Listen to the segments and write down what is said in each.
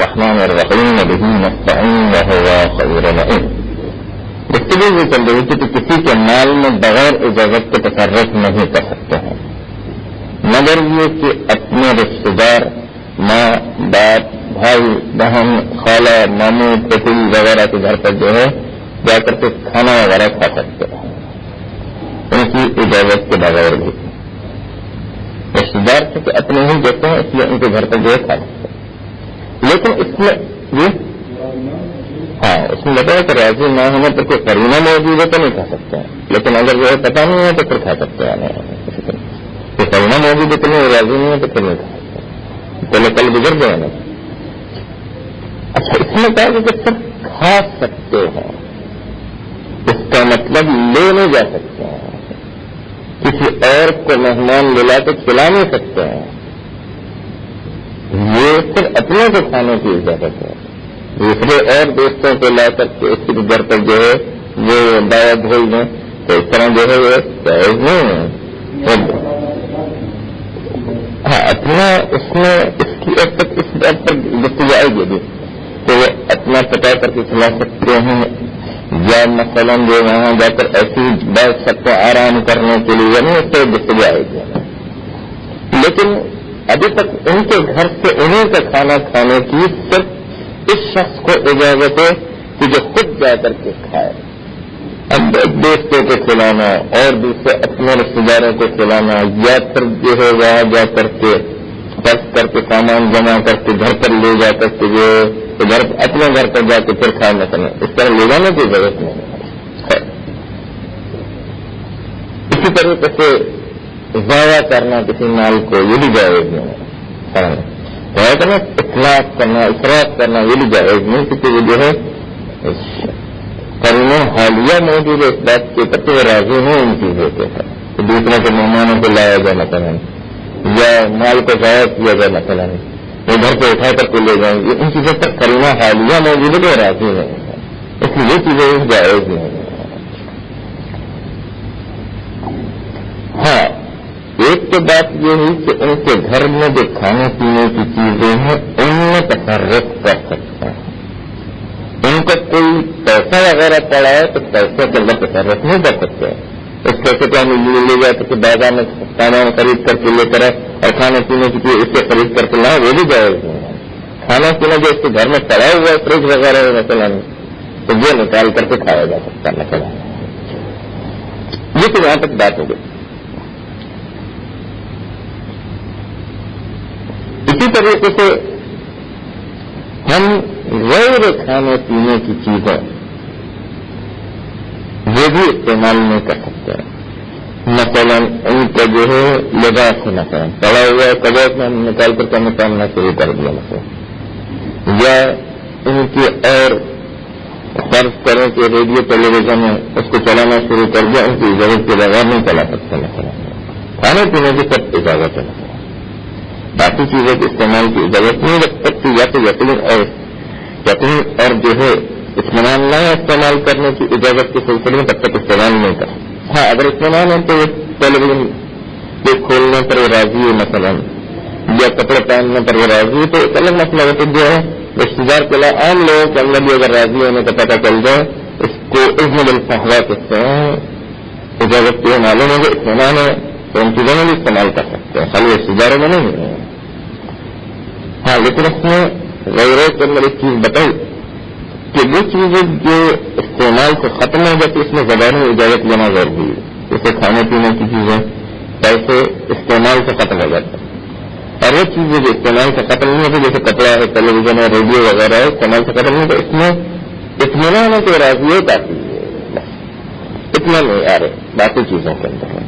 الرحمن الرحیم به نستعین وهو خیر العین. گفتگو یہ چل رہی تھی کہ کسی کے مال میں بغیر اجازت کے تصرف نہیں کر سکتے ہیں مگر یہ کہ اپنے رشتے دار ماں باپ بھائی بہن خالہ ماموں پتل وغیرہ کے گھر پر جو ہے جا کر کے کھانا وغیرہ کھا سکتے ہیں ان کی اجازت کے بغیر بھی. رشتے دار سے کہ اپنے ہی دیتے ہیں اس لیے ان کے گھر پر جو ہے کھا سکتے ہیں. لیکن اس میں یہ اس میں بتایا کہ راضی نہ ہونے پر کوئی قرینہ موجود ہے تو نہیں کھا سکتے ہیں. لیکن اگر جو ہے پتہ نہیں ہے تو پھر کھا سکتے ہیں. کوئی قرینہ موجود ہے تو نہیں راضی نہیں ہے تو پھر نہیں کھا سکتے. پہلے کل گزر گئے نا. اچھا اس میں کہا کہ سب کھا سکتے ہیں اس کا مطلب لے نہیں جا سکتے ہیں. کسی اور کو مہمان للا کے کھلا نہیں سکتے ہیں. یہ صرف اپنے کو کھانے کی اجازت ہے. دوسرے اور دوستوں کو لا کر کے اس کے گھر پر جو ہے وہ دعوت بھول دیں تو اس طرح جو ہے وہ جائز نہیں ہے. اپنا اس میں اس کی اب تک اس بات پر گفتگو آئے گی تو وہ اپنا پتا کر کے کھلا سکتے ہیں یا مثلاً جو وہاں جا کر ایسی بیٹھ سکتے آرام کرنے کے لیے یعنی اس سے گفتگو آئے گی. لیکن ابھی تک ان کے گھر سے انہیں کا کھانا کھانے کی صرف اس شخص کو اجازت ہے کہ جو خود جا کر کے کھائے. اب دوستوں کو کھلانا اور دوسرے اپنے رشتے داروں کو کھلانا یا پھر جو ہے وہاں جا کر کے بس کر کے سامان جمع کر کے گھر پر لے جا کر کے جو گھر اپنے گھر پر جا کے پھر کھانا کرنا اس طرح لے جانے کی ضرورت نہیں ہے. اسی طریقے سے ضائع کرنا کسی مال کو یہ بھی جائز نہیں ہے. ضائع کرنا اخلاق کرنا اخراج کرنا یہ بھی جائز نہیں کیونکہ وہ جو ہے قرینہ حالیہ موجود ہے اس بات کے اوپر وہ راضی ہیں ان چیزوں کے ساتھ. دوسروں کے مہمانوں کو لایا جائے مثلا یا مال کو ضائع کیا جائے مثلا وہ گھر پہ اٹھا کر کے لے جائیں گے ان چیزوں پر قرینہ حالیہ موجود ہے وہ راضی نہیں ہے. اس لیے یہ چیزیں جائز نہیں ہے. ایک تو بات یہ ہوئی کہ ان کے گھر میں جو کھانے پینے کی چیزیں ہیں ان میں تصرف کر سکتے ہیں. ان کو کوئی پیسہ وغیرہ پڑا ہے تو پیسے کے اندر تصرف نہیں کر سکتے. اس پیسے کو ہم لے جائے تو بازار میں سامان خرید کر کے لے کر اور کھانے پینے کی چیز اس سے خرید کر کے لائیں وہ بھی جائز نہیں ہے. کھانا پینا جو اس کے گھر میں پڑا ہوا ہے فریج وغیرہ مثلا تو وہ نکال کر کے کھایا جا سکتا ہے مثلا. یہ تو یہاں تک بات ہو گئی. اسی طریقے سے ہم غیر کھانے پینے کی چیزیں وہ بھی استعمال نہیں کر سکتے. مثلا ان کا جو ہے لباس مثلا پڑا ہوا ہے کبوت میں نکال کر کے نکالنا شروع کر دیا مثلا یا ان کی اور فرض کریں کہ ریڈیو ٹیلی ویژن ہے اس کو چلانا شروع کر دیا ان کی اجازت کے بغیر نہیں چلا سکتے. مثلا کھانے پینے کی سب اجازت ہے. باقی چیزوں کے استعمال کی اجازت نہیں رکھ سکتی یا تو یقین اور جو ہے اطمینان نہ استعمال کرنے کی اجازت کے سلسلے میں تب تک استعمال نہیں کر. اگر اطمینان ہے تو ٹیلی ویژن کے کھولنے پر وہ راضی ہے مثلا یا کپڑے پہننے پر وہ راضی ہے تو ایک الگ مسئلہ ہے. تو جو ہے رشتے دار کے علاوہ عام لوگوں کے اندر بھی اگر راضی ہونے کا پتہ چل جائے اس کو اذن بالفحوا کہتے ہیں. اجازت کے معلوم ہے کہ اطمینان ہے تو ان چیزوں میں بھی استعمال کر سکتے ہیں خالی رشتے داروں میں نہیں ہے. لیکن اس میں غیروں کے اندر ایک چیز بتائی کہ وہ چیزیں جو استعمال سے ختم ہو جاتی اس میں زبان میں اجازت لینا ضروری ہے. جیسے کھانے پینے کی چیزیں پیسے استعمال سے ختم ہو جاتے ہیں اور وہ چیزیں جو استعمال سے ختم نہیں ہوتی جیسے کپڑا ہے ٹیلی ویژن ہے ریڈیو وغیرہ ہے استعمال سے ختم نہیں ہوتا. اس میں اطمینان ہے کہ راضیت آتی ہے اتنا نہیں آ رہے باقی چیزوں کے اندر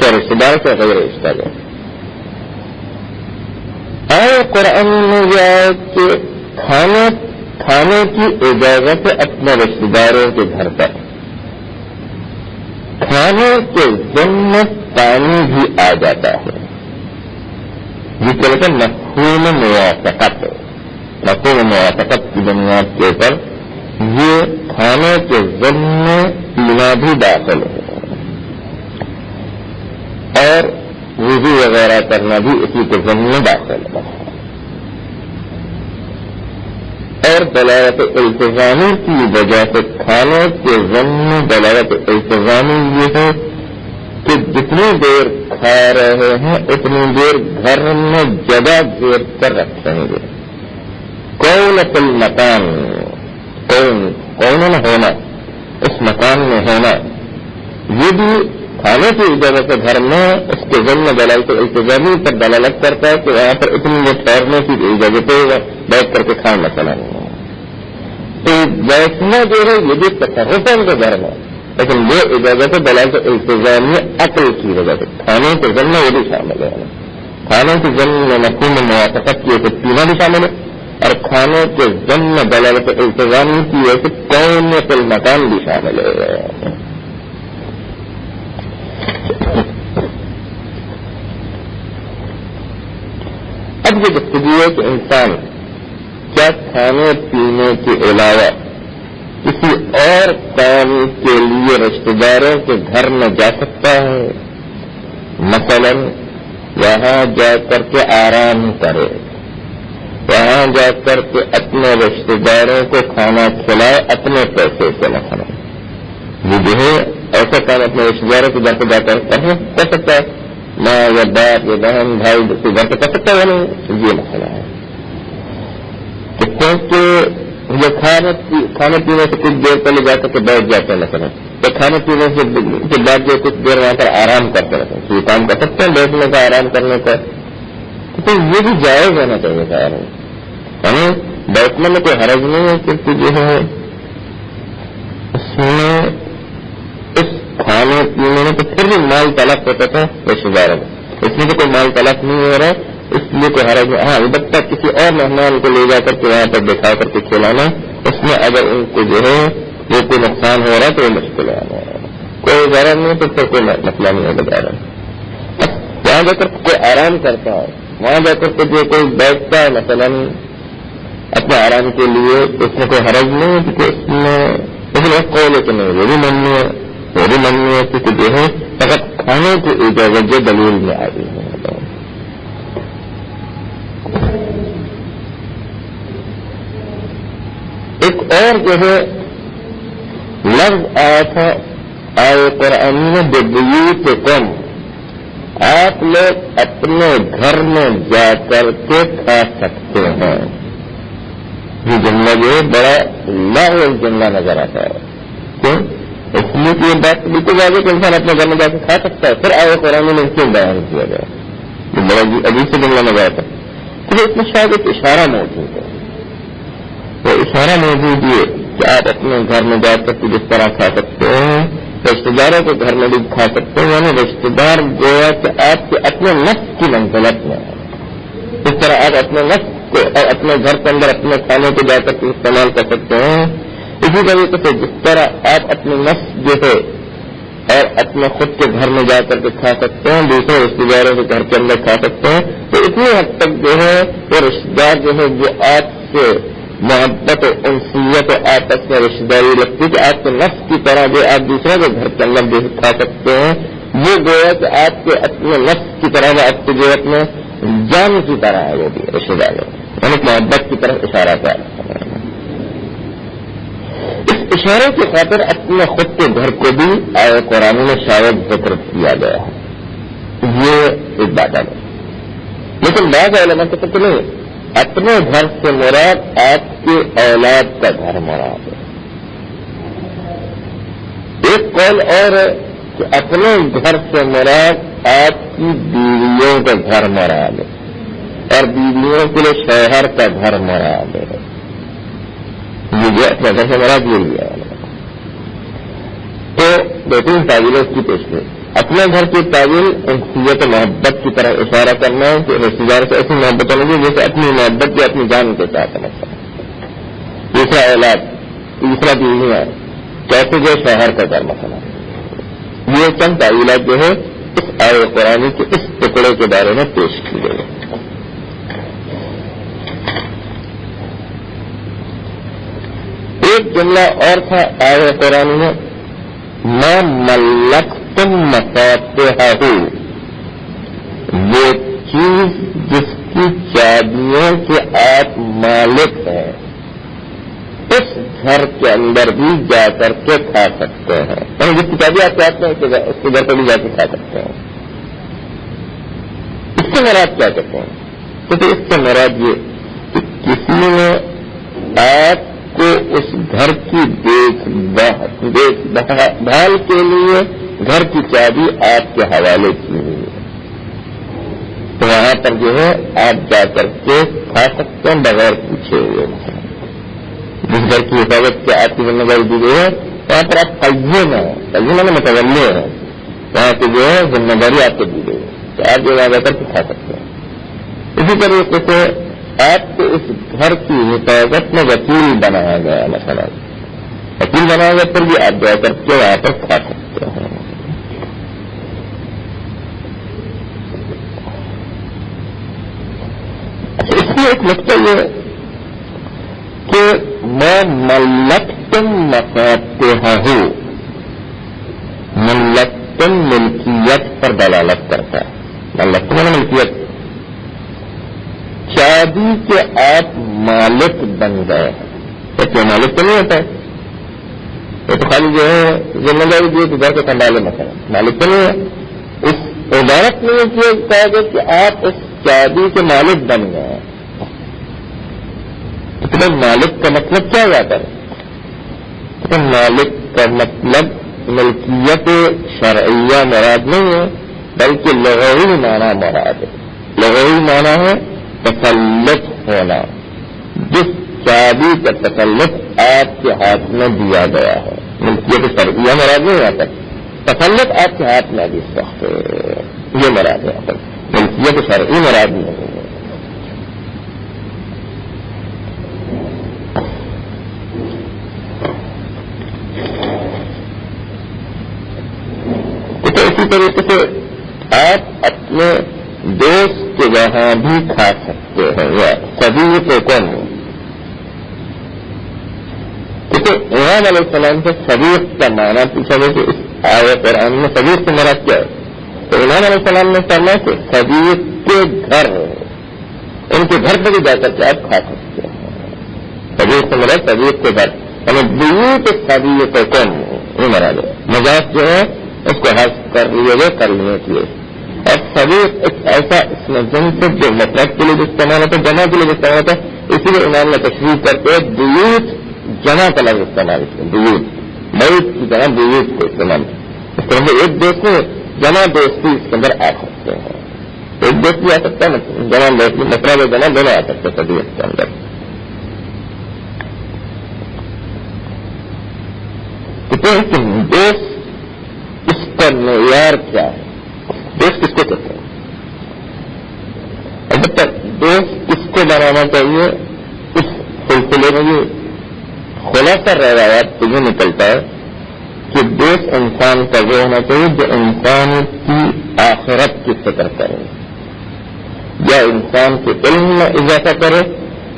کیا رشتے دار سے غیر رشتہ دار. قرآن میں یہ کہ کھانے کی اجازت اپنے رشتے داروں کے گھر پر کھانے کے ضمن پانی بھی آ جاتا ہے. یہ کہتے ہیں مفہوم موافقت. مفہوم موافقت کی بنیاد کے اوپر یہ کھانے کے ضمن پینا بھی داخل ہے اور وضو وغیرہ کرنا بھی اسی کے ضمن میں داخل ہے. اور دلالت التزامی کی وجہ سے کھانے کے ضمن دلالت التزامی یہ ہے کہ جتنی دیر کھا رہے ہیں اتنی دیر گھر میں جگہ گھیر کر رکھیں گے. کون فل مکان کون ہونا اس مکان میں ہونا یہ بھی کھانے کی اجازت گھر میں اس کے ضمن دلالت التزامی پر دلالت کرتا ہے کہ وہاں پر اتنی دیر ٹھہرنے کی اجازت ہے بیٹھ کر کے کھانا چلانا. تو بیٹھنا جو ہے یہ بھی تصرف ہے ان کے گھر میں لیکن یہ اجازت دلالت التزامی عقل کی وجہ سے کھانے کے ضمن یہ بھی شامل ہے. کھانے کے ضمن میں مفہوم موافقت کی ایک پینا بھی شامل ہے اور کھانے کے ضمن دلالت التزامی کی ایک کون فل مکان بھی شامل ہے. اب یہ گفتگو ہے کہ انسان کیا کھانے پینے کے علاوہ کسی اور کام کے لیے رشتہ داروں کے گھر میں جا سکتا ہے. مثلا وہاں جا کر کے آرام کرے, وہاں جا کر کے اپنے رشتہ داروں کو کھانا کھلائے اپنے پیسے سے نہ کھائے. یہ جو ہے ایسا کام اپنے رشتہ داروں کے گھر پہ جا کر کر سکتا ہے. ماں یا باپ یا بہن بھائی کے گھر پہ کر سکتا ہے نہیں, یہ مسئلہ ہے. کیونکہ یہ کھانے پینے سے کچھ دیر پہلے جا کر کے بیٹھ جاتے ہیں مثلا تو کھانے پینے سے بعد جو کچھ دیر وہاں پر آرام کرتے رہتے ہیں. یہ کام کر سکتے ہیں بیٹھنے کا آرام کرنے کا, تو یہ بھی جائز ہونا چاہیے تھا. یعنی بیٹھنے میں کوئی حرج نہیں ہے کیونکہ جو ہے اس میں اس کھانے پینے میں تو پھر بھی مال تلف ہوتا تھا رشتہ داروں میں. اس میں تو کوئی مال تلف نہیں ہو رہا ہے اس لیے کوئی حرج نہیں. ہاں البتہ کسی اور مہمان کو لے جا کر کے وہاں پر دکھا کر کے کھلانا اس میں اگر ان کو جو ہے وہ کوئی نقصان ہو رہا ہے تو وہ مشکل ہے. کوئی ضرر نہیں تو پھر کوئی مسئلہ نہیں ہے بتا رہا. وہاں جا کر کوئی آرام کرتا ہے, وہاں جا کر کے جو کوئی بیٹھتا ہے مثلا اپنے آرام کے لیے اس میں کوئی حرج نہیں ہے کیونکہ اس میں قول کہ نہیں وہ بھی ممنوع ہے کیونکہ جو ہے فقط کھانے کی اجازت جو دلیل میں آ گئی ہے. ایک اور جو ہے لفظ آیا تھا آئے قرآن میں بِبُیُوتِ قَوْم, آپ لوگ اپنے گھر میں جا کر کے کھا سکتے ہیں. یہ جملہ جو ہے بڑا لاغو جملہ نظر آتا ہے. کیوں؟ اس لیے کہ یہ بات بالکل واضح کہ انسان اپنے گھر میں جا کے کھا سکتا ہے. پھر آئے قرآن میں کیوں بیان کیا گیا یہ بڑا عجیب سے جملہ نظر آتا ہے. تو اس میں شاید ایک اشارہ موجود ہے. تو اشارہ موجود یہ کہ آپ اپنے گھر میں جا کر کے جس طرح کھا سکتے ہیں رشتہ داروں کے گھر میں بھی کھا سکتے ہیں. یعنی رشتہ دار گویا کہ آپ کے اپنے نفس کی منزلت میں ہے. اس طرح آپ اپنے نفس کو اور اپنے گھر کے اندر اپنے کھانے کو جا کر کے استعمال کر سکتے ہیں. اسی طریقے سے جس طرح آپ اپنے نفس جو ہے اور اپنے خود کے گھر میں جا کر کے کھا سکتے ہیں دوسرے رشتہ داروں کے گھر کے اندر کھا سکتے ہیں. تو اتنی حد تک جو ہے وہ رشتہ دار جو ہے وہ آپ سے محبت و انسیت و آپس میں رشتہ داری رکھتی کہ آپ کے نفس کی طرح جو آپ دوسرے کے گھر کے اندر جو کھا سکتے ہیں وہ گویا کہ آپ کے اپنے نفس کی طرح وہ آپ کے جو اپنے جان کی طرح ہے وہ بھی رشتہ دار یعنی محبت کی طرف اشارہ کیا. اس اشارے کی خاطر اپنے خود کے گھر کو بھی آئے قرآن میں شاید ذکر کیا گیا ہے. یہ ایک بات ہے لیکن بعض علماء کے پتہ نہیں اپنے گھر سے مراد آپ کے اولاد کا گھر مراد ہے. ایک قول اور ہے کہ اپنے گھر سے مراد آپ کی بیویوں کا گھر مراد ہے اور بیویوں کے لیے شوہر کا گھر مراد ہے. یہ جو اپنے گھر سے مراد یہ لیا تو دو تین تعویلیں اس کی پیش کی. اپنے گھر کی تعویل انسیت و محبت کی طرح اشارہ کرنا ہے کہ رشتہ دار سے ایسی محبت ہونے کی جیسے اپنی محبت جو اپنی جان کے ساتھ سمجھتا ہے. دوسرا اولاد, تیسرا بیویاں, چوتھے جو شوہر کا گھر مسئلہ. یہ چند تعویلات جو ہے اس آئے قرآن کے اس ٹکڑے کے بارے میں پیش کی گئی. ایک جملہ اور تھا آئے قرآن میں ما ملکتم مفاتحہ, وہ چیز جس کی چابیوں کے آپ مالک ہیں گھر کے اندر بھی جا کر کے کھا سکتے ہیں، یعنی جس کی چابی آپ چاہتے ہیں اس کے گھر پہ بھی جا کے کھا سکتے ہیں. اس سے مراد کیا کہتے ہیں؟ تو اس سے مراد یہ کہ کسی نے آپ کو اس گھر کی دیکھ بھال کے لیے گھر کی چابی آپ کے حوالے کی ہوئی ہے، تو وہاں پر جو ہے آپ جا کر کے کھا سکتے ہیں بغیر پوچھے ہوئے. جس گھر کی حفاظت کے آپ کی ذمہ داری دی گئی ہے وہاں پر آپ قیم ہیں، قیم میں متولی ہیں، وہاں کی جو ہے ذمہ داری آپ کو دی گئی ہے کہ آپ جو وہاں جا کر کے کھا سکتے ہیں. اسی طریقے سے آپ کو اس گھر کی حفاظت میں وکیل بنایا گیا، مثلا وکیل بنایا گیا پھر بھی آپ جا کر کے وہاں پر کھا سکتے ہیں. اس میں ایک نقطہ یہ ہے کہ میں ملکتم مفاتحہ ملکتم ملکیت پر دلالت کرتا ہے. ملکتم یعنی ملکیت، چابی کے آپ مالک بن گئے ہیں. تو مالک تو نہیں ہوتا ہے، یہ تو خالی جو ہے ذمہ داری دی کہ گھر کے سنبھالے، مثلا مالک تو نہیں ہے. اس عبارت میں یہ کہا گیا کہ آپ اس چابی کے مالک بن گئے ہیں. تو مالک کا مطلب کیا جاتا ہے؟ تو مالک کا مطلب ملکیت شرعیہ مراد نہیں ہے بلکہ لغوی معنی مراد ہے. لغوی معنی ہے تسلط ہونا، جس چابی کا تسلط آپ کے ہاتھ میں دیا گیا ہے. ملکیت شرعیہ مراد نہیں آتا، تسلط آپ کے ہاتھ میں بھی سخت یہ مراد ہے. یہاں پر ملکیت شرعی مراد نہیں ہے. اسی طریقے سے آپ اپنے دوست کے وہاں بھی کھا سکتے ہیں یا سبھی کو کون ہو. کیونکہ امام علیہ السلام سے صدیق کا معنی پوچھا گیا کہ اس آیت قرآن میں صدیق سے مراد کیا ہے، تو امام علیہ السلام نے فرمایا کہ صدیق کے گھر ان کے گھر پہ بھی جا کر کے آپ کھا سکتے ہیں. صدیق سے مراد صدیق کے گھر، یعنی بیوت صدیق کو کون ہو یہ مراد ہے. مذاق جو ہے اس کو حذف کر لیے کیے. اور صدیق ایک ایسا اس میں جنس جو مفرد کے لیے استعمال ہوتا ہے، جمع کے لیے استعمال ہوتا ہے، اسی لیے امام نے تشریح کرتے بیوت جمع کا لفظ استعمال کیا. بیوت بیت کی جگہ بیوت کو استعمال اس طرح سے ایک دوست میں جمع دوستی اس کے اندر آ سکتے ہیں. ایک دوست بھی آ سکتا ہے، جمع دوستی مفرد و جمع دونوں آ سکتے ہیں صدیق کے اندر. دوست اس کا معیار کیا ہے؟ دوست کس کو کہتے ہیں؟ البتہ دوست کس کو بنانا چاہیے اس سلسلے میں یہ خلاصہ روایات تو یہ نکلتا ہے کہ دوست انسان کا وہ ہونا چاہیے جو انسان کی آخرت کی فکر کرے، یا انسان کے علم میں اضافہ کرے،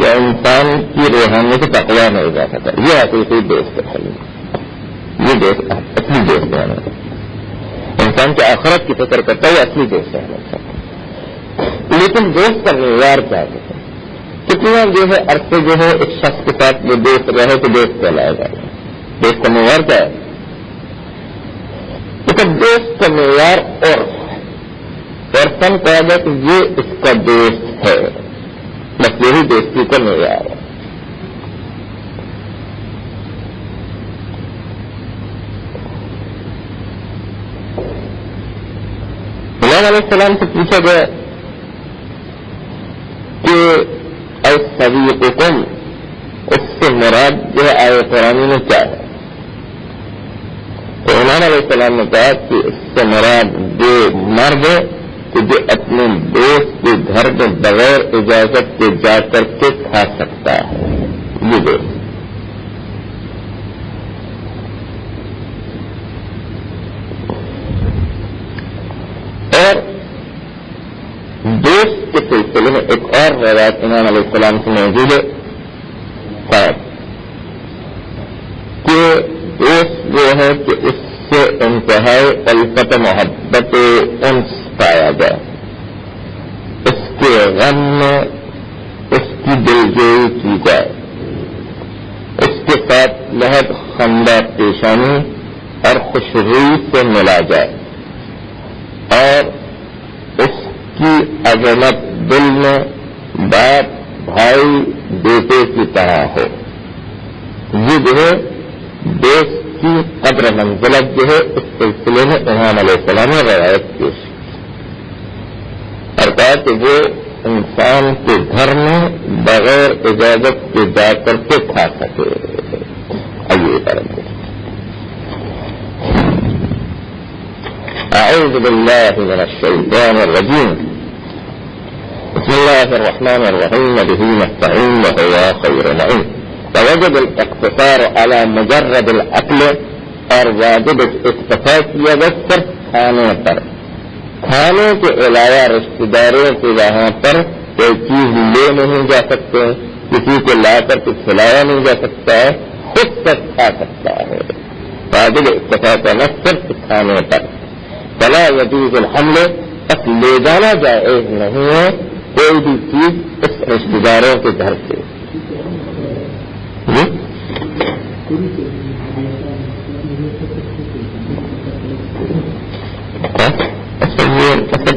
یا انسان کی روحانی کے تقویٰ میں اضافہ کرے. یہ حقیقی دوست ہے. یہ دوست اصلی دوست ہے. انسان کی آخرت کی فکر کرتا ہے اصلی دوست ہے. لیکن دوست کا معیار کیا ہے؟ کتنا جو ہے عرصے جو ہے ایک شخص کے ساتھ وہ دوست رہے تو دوست کہلائے گا. دوست کا معیار کیا ہے؟ لیکن دوست کا معیار اور فن کہا گیا کہ یہ اس کا دوست ہے، بس یہی دوستی کا معیار ہے. علیہ السلام سے پوچھا گیا کہ الصدیقکم اس سے مراد جو ہے آیت قرآن میں کیا ہے؟ تو امام علیہ السلام نے کہا کہ اس سے مراد جو مرد ہے کہ جو اپنے دوست کے گھر میں بغیر اجازت کے جا کر کے کھا سکتا ہے، یہ دوست. اور دوست کے سلسلے میں ایک اور روایت امام علیہ السلام سے موجود ہے کہ دوست جو ہے کہ اس سے انتہائی الفت محبت انس پایا جائے، اس کے غم میں اس کی دلجوئی کی جائے، اس کے ساتھ بندہ پیشانی اور خوشروئی سے ملا جائے اور اس کی عظمت دل میں باپ بھائی بیٹے کی طرح ہو. یہ جو ہے دیش کی قدر منزلت جو ہے اس سلسلے میں امام علیہ السلام نے روایت پیش اور کہا کہ وہ انسان کے گھر میں بغیر اجازت کے جا کر کے کھا سکے. آئیے کریں. اعوذ باللہ من الشیطان الرجیم. بسم اللہ الرحمن الرحیم. به نستعین وهو خیر معین. فوجب الاقتصار على مجرد العقل اور واجب اکتفا کیا بس صرف کھانے پر. کھانے کے علاوہ رشتہ داروں کے وہاں پر کوئی چیز لے نہیں جا سکتے, کسی کو لا کر کے کھلایا نہیں جا سکتا ہے, خود تک کھا سکتا ہے. واجب اکتفا کرنا صرف کھانے پر. فلا يجوز الحمل, بس لے جانا جائز نہیں ہے کوئی بھی چیز اس رشتہ داروں کے گھر سے.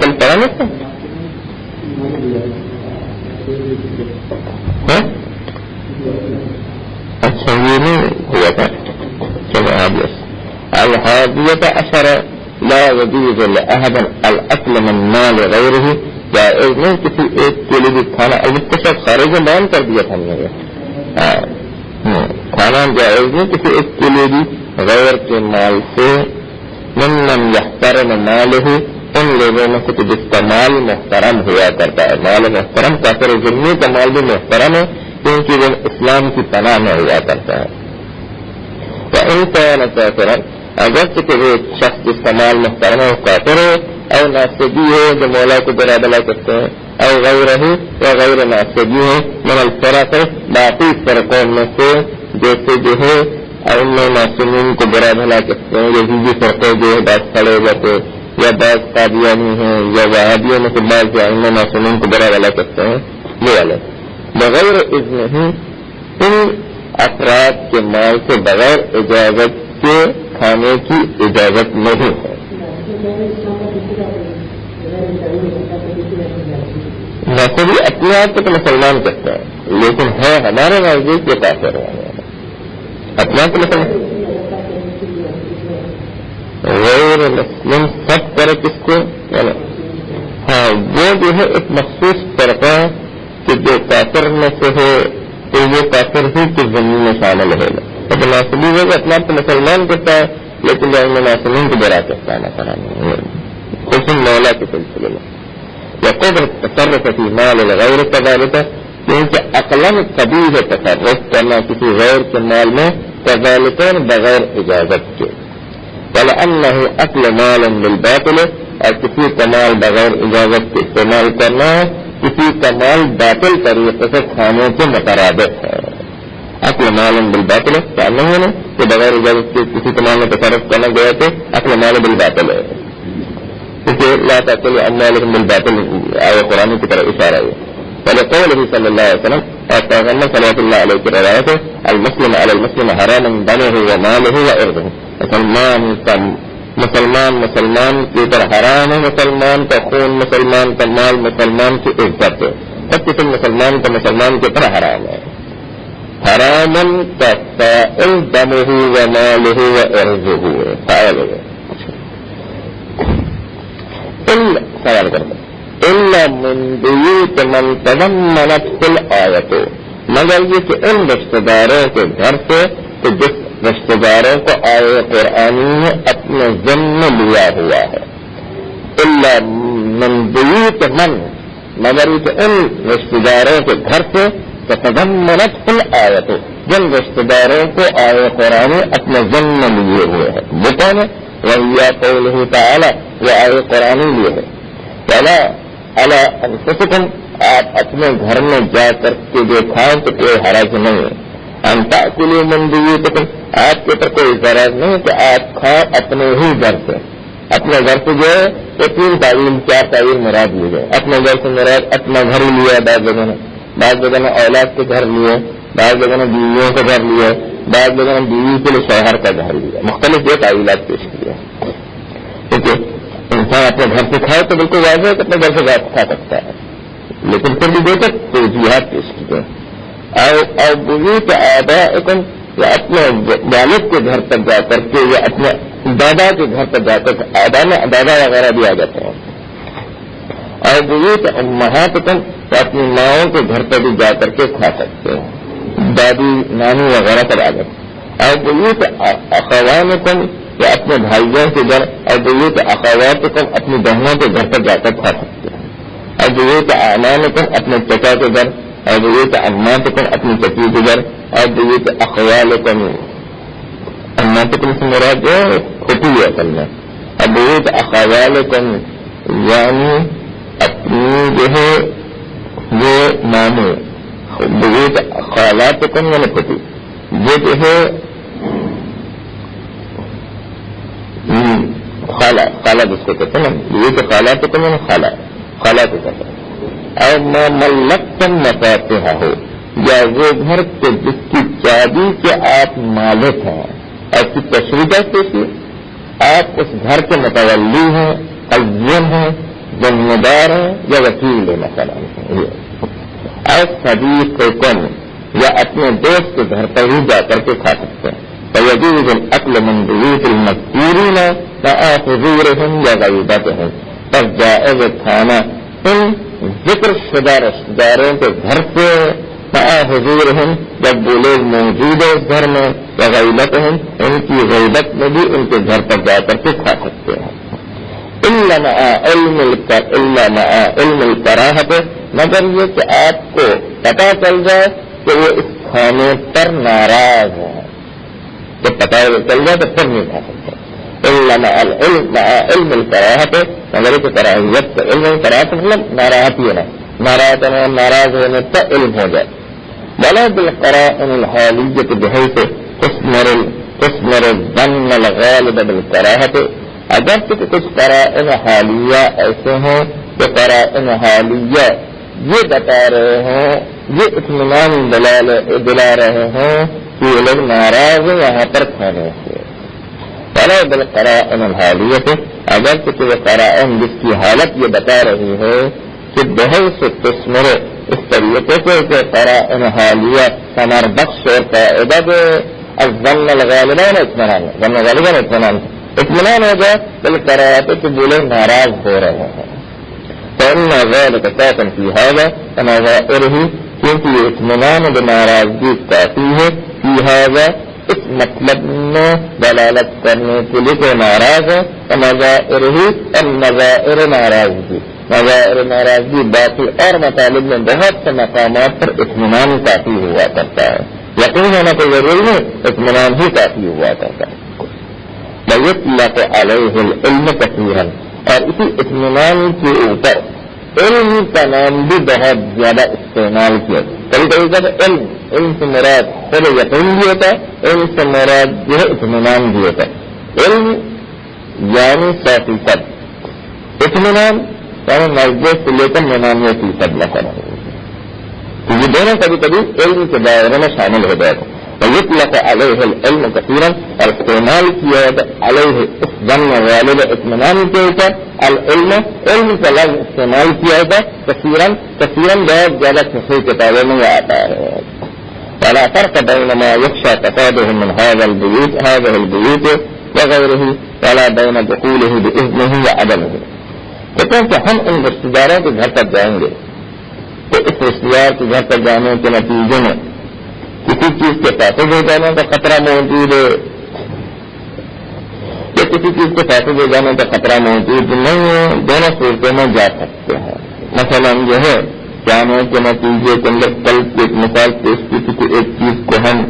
کل پڑھا نہیں اچھا یہ نہیں ہوا تھا. چلو الحادیۃ عشر لا يجوز لأحد الأكل من مال غيره. جائز نہیں کسی ایک کے لیے بھی کھانا, البتہ خارج میں بیان کر دیا تھا ہم نے, کھانا جائز نہیں کسی ایک کے لیے بھی غیر کے مال سے. من يحترم ماله, ان لوگوں میں سے جس کا مال محترم ہوا کرتا ہے. مال محترم کافر ذمہ کا مال بھی محترم ہے کیونکہ وہ اسلام کی پناہ میں ہوا کرتا ہے. وإن كان كافرا, اگر کہ وہ شخص جس کا مال محترم ہے وہ کافر ہے, اور ناصبی ہے جو مولا کو برا بلا کرتے ہیں, اور غیر ہی یا غیر ناصبی ہے من الفرق, باقی فرقوں میں سے جیسے جو ہے ان معصومین کو برا بھلا کرتے ہیں. یزیدی فرقے جو ہے بعض کھڑے ہو جاتے یا بعض قادیانی ہیں یا وہابیوں میں سے بعض جو ان معصومین کو برا بھلا کرتے ہیں, یہ والے بغیر اذن ہی ان افراد کے مال سے بغیر اجازت کے کھانے کی اجازت نہیں ہے. ناصبی اپنے آپ کو تو مسلمان کرتا ہے لیکن ہے ہمارے نزدیک کے کافر ہے. اپنا تو مسلمان غیر مسلم سب کرے کس کو, ہاں وہ جو ہے ایک مخصوص فرقہ کہ جو کافر میں سے ہو تو وہ کافر ہی کی زمین میں شامل ہوگا. تو ناصبی وہ اپنا تو مسلمان کرتا ہے لیکن جو ناصبین کو برا کرتا ہے مثلا حسن مولا کے سلسلے میں. یا قدرت تصرف فی مال الغیر كذلك, کیونکہ عقلاً کبھی ہے تصرف کرنا کسی غیر کے مال میں كذلك بغیر اجازت کے. ولأنه اكل مال بالباطل, اور کسی کا مال بغیر اجازت کے استعمال کرنا کسی کا مال باطل طریقے سے کھانے کے مترادف ہے. اكل مال بالباطل کہنا ہے نا کہ بغیر اجازت کے کسی کا مال میں تصرف کرنا گیا تو اكل مال بالباطل ہے, کیونکہ لا تأكلوا أموالكم بالباطل آیہ قرآن کی طرح اشارہ ہے. ولقوله صلی اللہ علیہ وسلم, اور پیغمبر صلی اللہ علیہ کی روایت ہے المسلم علی المسلم حرام دمه وماله وعرضه. مسلمان کے اوپر حرام ہے مسلمان کا خون, مسلمان کا مال, مسلمان کی عزت ہے. سب کسی مسلمان کا مسلمان کے اوپر حرام ہے. حراما كالسائل دمه وماله وعرضه. فائل ہے سوال کرتا الا من بیوت من تضمنته الآیت, مگر یہ کہ ان رشتہ داروں کے گھر سے کہ جس رشتہ داروں کو آیہ قرآنی نے اپنے ذمہ لیا ہوا ہے. الا من بیوت من, مگر یہ کہ ان رشتہ داروں کے گھر سے تضمنته الآیت, جن رشتہ داروں کو آیہ قرآنی اپنے ذمہ لیے ہوئے ہیں. وہ کون ہے؟ وَهِيَ قَوْلُهُ تَعَالَى, وہ آیہ قرآنی لیے ہے. وَلَا عَلَىٰ أَنفُسِكُمْ, آپ اپنے گھر میں جا کر کے جو کھائیں تو کوئی حرج نہیں ہے. أَن تَأْكُلُوا مِن بُيُوتِكُمْ, آپ کے اوپر کوئی غرض نہیں کہ آپ کھائیں اپنے ہی گھر سے. اپنے گھر سے جو ہے تو 3 تعین 4 تعین مراد لی گئے. اپنے گھر سے مراد اپنا گھر لیا بعض جگہ نے اولاد کے گھر لیے, بعض جگہ نے بیویوں کے گھر لیے, بعض لوگوں نے بیوی کے لیے شوہر کا گھر لیا، مختلف جو تعویلات پیش کیا. کیونکہ انسان اپنے گھر سے کھائے تو بالکل واضح ہے کہ اپنے گھر سے کھا سکتا ہے، لیکن پھر بھی دیکھے تو جہاد پیش کیے. اور بیوی آبائکم یا اپنے والد کے گھر پر جا کر کے یا اپنے دادا کے گھر پر جا کر دادا وغیرہ بھی آ جاتے ہیں. اور بیوت امہاتکم یا اپنی ماؤں کے گھر پر بھی جا کر کے کھا سکتے ہیں، دادی نانی وغیرہ پر آ جاتے ہیں. اور بیوت اخوانکم یا اپنے بھائیوں کے گھر، اور بیوت اخواتکم اپنی بہنوں کے گھر پر جا کر کھا سکتے ہیں. اور بیوت اعمامکم اپنے چچا کے گھر، اور بیوت عماتکم اپنی چچی کے گھر، اور بیوت اخوالکم عماتکم سے مراد جو کھوٹی ہے اصل میں. اور بیوت اخوالکم یعنی اپنی جو ہے وہ ماموں، بیوت خالاتکم یعنی کھوٹی، وہ جو ہے خالہ جس کو کہتے ہیں نا، بیوت خالاتکم یعنی خالہ کو کہتے ہیں. اور ما ملکتم مفاتحہ ہو یا وہ گھر کے جس کی چابی کے آپ مالک ہیں. اور کی تشریح سے آپ اس گھر کے متولی ہیں، قیم ہیں، ذمہ دار ہیں یا وکیل ہیں مثلا. اور صدیقکم یا اپنے دوست کے گھر پر ہی جا کر کے کھا سکتے ہیں. فیجوز الاکل من بیوت المذکورین مع حضورہم یا غیبتہم، پر جائز کھانا ان ذکر شدہ رشتہ داروں کے گھر سے مع حضورہم جب وہ لوگ موجود ہیں اس گھر میں، یا غیبتہم ان کی غیبت میں بھی ان کے گھر پر جا کر کے کھا سکتے ہیں. الا مع علم الکراہۃ، مگر یہ کہ آپ کو پتہ چل جائے کہ وہ اس کھانے پر ناراض ہیں. جب پتہ چل جائے تو پھر نہیں کھا سکتے. الا مع علم الکراہۃ، مگر کہ کراہیت کا علم، کراہت مطلب ناراحت ہی ہے، ناراض ہونے کا علم ہو جائے. ولا بالقرائن الحالیۃ بحیث تثمر الظن الغالب بالکراہۃ، اگرچہ کچھ قرائن حالیہ ایسے ہیں کہ قرائن حالیہ یہ بتا رہے ہیں، یہ اطمینان دلا رہے ہیں کہ یہ لوگ ناراض ہیں یہاں پر کھانے سے. ولا بالقرائن الحالیۃ، اگرچہ وہ قرائن جس کی حالت یہ بتا رہی ہے کہ بحیث تثمر، اس طریقے سے کہ قرائن حالیہ ثمر بخش اور فائدہ الظن الغالبان اطمینان، ظن غالبان اطمینان ہو جائے بالقرائن کہ بولے ناراض ہو رہے ہیں. فإن ذلك كافٍ في هذا ونظائره، کیونکہ یہ اطمینان بناراضگی کافی ہے فی هذا، اس مطلب میں دلالت کرنے کے لیے کہ ناراض ہے. ونظائره النظائر ناراضگی، نظائر ناراضگی باقی اور مطالب میں بہت سے مقامات پر اطمینان کافی ہوا کرتا ہے. یقین ہونا تو ضروری ہے، اطمینان ہی کافی ہوا کرتا ہے. وَيُطْلَقُ عَلَيْهِ الْعِلْمُ كَثِيرًا، اور اسی اطمینان کے اوپر علم کا نام بھی بہت زیادہ استعمال کیا. کبھی کبھی جب علم سے مراد خود یقین بھی ہوتا ہے، علم سے مراد جو ہے اطمینان بھی ہوتا ہے. علم یعنی 100%، اطمینان یعنی 90 سے لے کر 99% لکھا رہا ہے. تو یہ دونوں کبھی کبھی علم کے دائرے میں شامل ہو جائے گا. وَيُطْلَقُ عَلَيْهِ الْعِلْمُ كَثِيرًا، اور استعمال کیا علیہ اس ظن غالب اطمینان کے اوپر العلم، علم کا لفظ استعمال کیا ہوتا کثیراً بہت زیادہ کسی کتابوں میں آتا ہے. ولا فرق بين ما يخشى فساده من هذه البيوت وغيره ولا بين دخوله بإذنه وعدمه. کہتے ہیں کہ ہم ان رشتہ داروں کے گھر پر جائیں گے تو اس رشتہ دار کے گھر پر جانے کے نتیجے میں کسی چیز کے فاسد ہو جانے کا خطرہ موجود ہے یا کسی چیز کے فاسد ہو جانے کا خطرہ موجود نہیں ہے، دونوں صورتوں میں جا سکتے ہیں. مثلا جو ہے جانے کے نتیجے کے اندر کل کی ایک مثال پیش کی تھی کہ ایک چیز کو ہم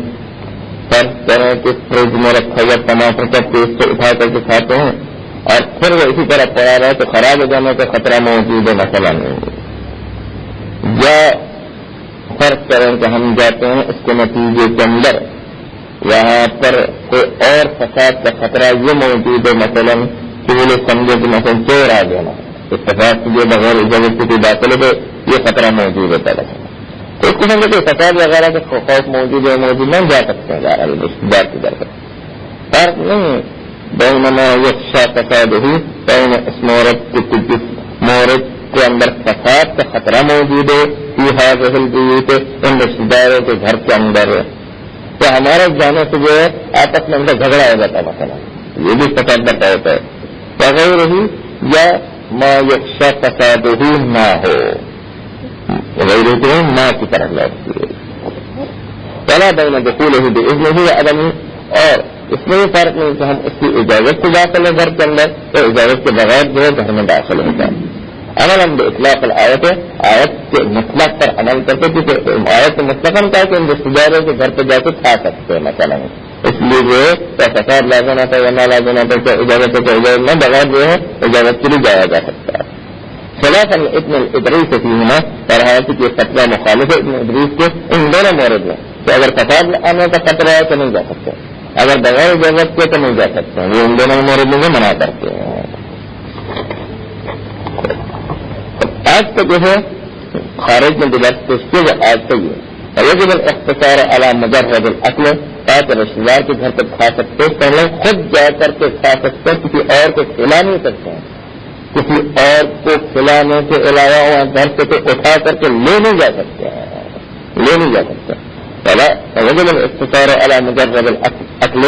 فرض کریں کہ فریج میں رکھا ہوا ٹماٹر کا پیسٹ اٹھا کر کے کھاتے ہیں اور پھر وہ اسی طرح پڑا رہا تو خراب ہو جانے کا خطرہ موجود ہے مثلا. یا فرض کریں کہ ہم جاتے ہیں اس کے نتیجے کے اندر یہاں پر کوئی اور فساد کا خطرہ یہ موجود ہے مثلا کہ وہ لوگ سمجھے کہ مثلا چور آ جانا اتفاق سے بغیر اجازت کی داخلے پہ یہ خطرہ موجود ہوتا ہے. اس قسم کے فساد وغیرہ کے خوف موجود نہیں جا سکتے ہیں رشتے دار کی در پر فرق نہیں بینما یخشا فساد ہی بین اس مورد کے اندر فساد کا خطرہ موجود ہے فی هذه البیوت ان رشتے داروں کے گھر کے اندر تو ہمارے جانے سے جو ہے آپس میں ان کا جھگڑا ہو جاتا ہے مثلا یہ بھی فساد بتا ہوتا ہے وغیرہ ہی یا ما یخشا فساد ہی نہ ہو وغیرہ تو ماں کی طرف لوٹتی ہے پہلا بین دخول ہی باذن ہی عدم اور اس میں بھی فرق نہیں کہ ہم اس کی اجازت سے داخل ہے گھر کے اندر تو اجازت کے بغیر جو ہے گھر میں داخل ہوتا ہے عمل ہم اطلاق الآیت ہے آیت کے مطلق پر عمل کرتے کیونکہ آیت مطلق ہم کہا کہ ان رشتے داروں کے گھر پہ جا کے کھا سکتے ہیں مثلا اس لیے جو ہے کیا فساد لازم آتا ہے یا نہ لازم آتا ہے کیا اجازت ہے کیا اجازت نہ بغیر جو ہے اجازت کے لیے جایا جا سکتا ہے خلاف ابن ادریس فیہما اور حالانکہ یہ فتویٰ مخالف ہے ابن ادریس کے ان دونوں مورد میں کہ اگر فساد آنے کا خطرہ ہے تو نہیں جا سکتے اگر بغیر اجازت کے تو نہیں جا سکتے وہ ان دونوں مورد میں منع کرتے ہیں آج تک جو ہے خارج میں دلت اس کے جو آج تک ہے یجب الاختصار علی مجرد الاکل تاکہ رشتے دار کے گھر پر کھا سکتے پہلے خود جا کر کے کھا سکتے کسی اور کو کھلا نہیں سکتے ہیں کسی اور کو کھلانے کے علاوہ وہاں گھر سے تو اٹھا کر کے لے نہیں جا سکتے وجب الاختصار علی مجرد الاکل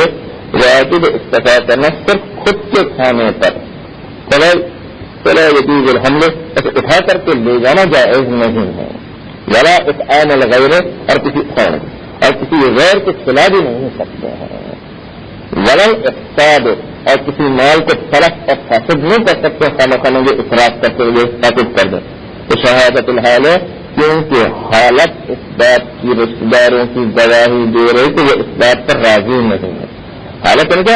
واجب اکتفا کرنا صرف خود کے کھانے پر فلا يجوز الحمل اٹھا کر کے لے جانا جائز نہیں ہے ولا اطعام الغیر اور کسی غیر کو کھلا بھی نہیں سکتے ہیں ولا الافساد اور کسی مال کو تلف اور فاسد نہیں کر سکتے خامخواہ جو اخراج کرتے ہوئے ثابت کر دیں تو شہادت الحال ہے کیونکہ حالت اس بات کی رشتے داروں کی گواہی دے رہی کہ وہ اس بات پر راضی نہیں ہے حالت ان کا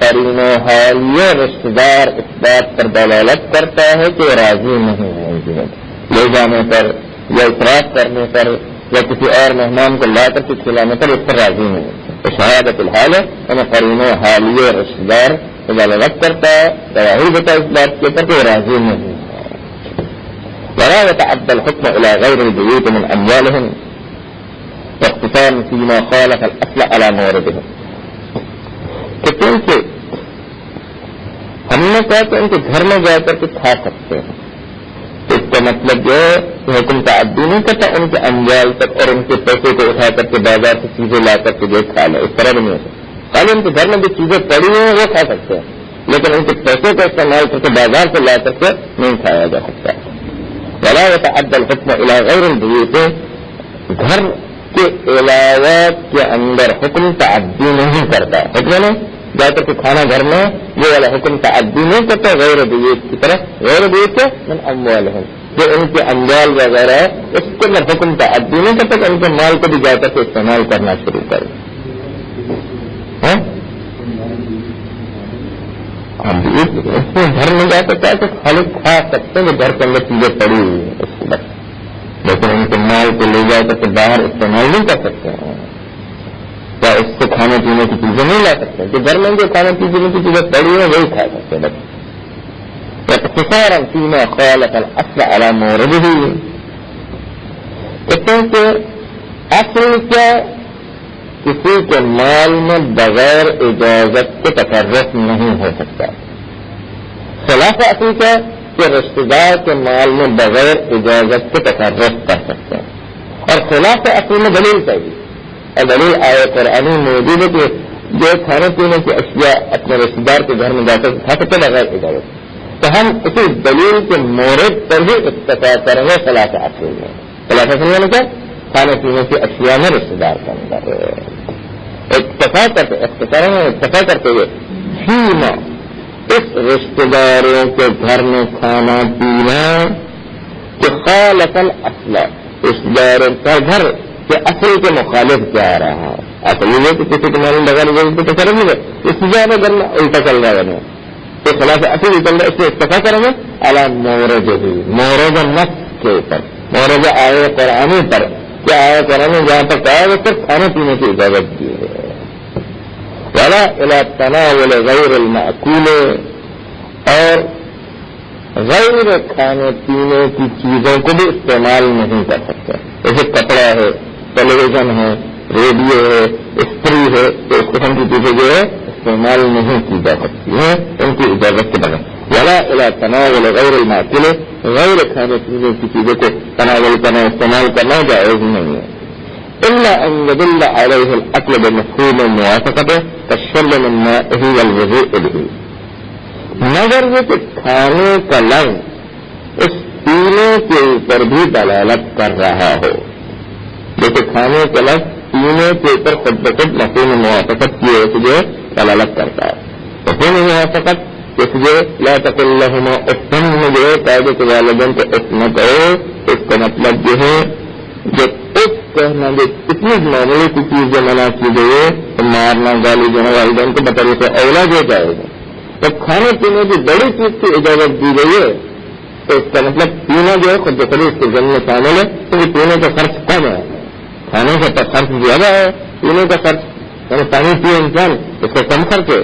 قرین حالیہ رشتے دار اس بات پر دلالت کرتا ہے کہ راضی نہیں ہے لے جانے پر یا اخراج کرنے پر یا کسی اور مہمان کو لا کر کے کھلانے پر اس پر راضی نہیں ہے شہادت الحال ہے ہمیں قرین حالیہ رشتے دار دلالت کرتا ہے گواہی دیتا ہے اس بات کے اوپر کہ راضی نہیں ہے ولا يتعدى الحكم الى غير البيوت من اموالهم واقتصارا فيما خالف الاصل على موردهم کیونکہ ہم نے کہا کہ ان کے گھر میں جا کر کے کھا سکتے ہیں اس کا مطلب جو ہے کہ حکم تعدی نہیں کرتا ان کے اموال تک اور ان کے پیسے کو اٹھا کر کے بازار سے چیزیں لا کر کے جو کھا لیں اس طرح بھی نہیں ہوتا خالی ان کے گھر میں جو چیزیں پڑی ہیں وہ کھا سکتے ہیں لیکن ان کے پیسے کا استعمال کر کے بازار سے لا کر کے نہیں کھایا جا سکتا ولا يتعدى الحكم الى غير البيوت گھر کے علاوہ کے اندر حکم تعدی نہیں کرتا حکم نے جا کر کے کھانا گھر میں یہ والا حکم تعدی نہیں کرتا غیر بیت کی طرف غیر بیت کے من اموالهم جو ان کے اموال وغیرہ ہے اس کے اندر حکم تعدی نہیں کرتا کہ ان کے مال کو بھی جا کر کے استعمال کرنا شروع کرے گھر میں جا کر کہ خالی کھا سکتے ہیں گھر کے اندر چیزیں پڑی ہوئی ہیں اس کے بعد لیکن ان کے مال کو لے جا کر کے باہر استعمال نہیں کر سکتے ہیں یا اس سے کھانے پینے کی چیزیں نہیں لا سکتے جو گھر میں جو کھانے پینے کی چیزیں پڑی ہیں وہی کھا سکتے ہیں بس اختصارا فيما خالف الاصل على مورده کہتے اصل کیا کسی کے مال میں بغیر اجازت کے تصرف نہیں ہو سکتا خلاف اصل کیا کہ رشتے دار کے مال میں بغیر اجازت کے تصرف کر سکتے ہیں اور خلاف اصل میں دلیل چاہیے اور دلیل آئے قرآنی موجود ہے کہ جو کھانے پینے کی اشیاء اپنے رشتے دار کے گھر میں جا کر کھا سکتے بغیر اجازت تو ہم اسی دلیل کے مورد پر ہی اکتفا کریں گے خلاف اصل میں خلاف اصل میں کیا کھانے پینے کی اشیاء میں رشتے دار کا اندر اکتفا کرتے ہوئے فیما اس رشتے داروں کے گھر میں کھانا پینا کہ خالف الاصل رشتے داروں کا گھر کہ اصل کے مخالف کیا آ رہا ہے اصل یہ کہ کسی کے معلوم لگانے کی تو کریں گے اس زیادہ گھر میں الٹا چل رہا ہے تو خلاف اصل چل رہا ہے اس سے اکتفا کریں گے اعلیٰ مورد نفس کے اوپر مورد آئے قرآنی پر کیا آئے قرآن جہاں پر کہا وہ صرف کھانے پینے کی اجازت دی ہے ولا الى تناول غیر المأکول اور غیر کھانے پینے کی چیزوں کو بھی استعمال نہیں کر سکتے جیسے کپڑا ہے، ٹیلی ویژن ہے، ریڈیو ہے، استری ہے، تو اس قسم کی چیزیں جو ہے استعمال نہیں کی جا سکتی ہیں ان کی اجازت کے بغیر. ولا الى تناول غیر الماکل، غیر کھانے پینے کی چیزوں کو تناول کرنا استعمال کرنا جائز نہیں ہے. الا ان يدل عليه الاكل بمفهوم الموافقه كالشرب من مائه والوضوء به، مگر یہ کہ کھانے کا لفظ اس پینے کے اوپر بھی دلالت کر رہا ہو. جیسے کھانے کا لفظ پینے کے اوپر خود بخود مفہوم موافقت کی وجہ سے جو دلالت کرتا ہے. مفہوم موافقت جو لا تقل لهما اف میں جو ہے قاعدے کے والدین کو اف نہ کرو، اس کا مطلب جو ہے جو اف کہنا جو اتنی معمولی کی چیز جو منع کی گئی ہے تو مارنا گالی دینا والدین کو بطور سے اولاد ہو جائے گا. تو کھانے پینے کی بڑی چیز کی اجازت دی گئی ہے تو اس کا مطلب پینا جو ہے خود بخود اس کے ذمہ شامل ہے، کیونکہ پینے کا خرچ کم ہے، کھانے کا خرچ زیادہ ہے، پینے کا خرچ یعنی پانی پیے انسان اس کا کم خرچ ہے،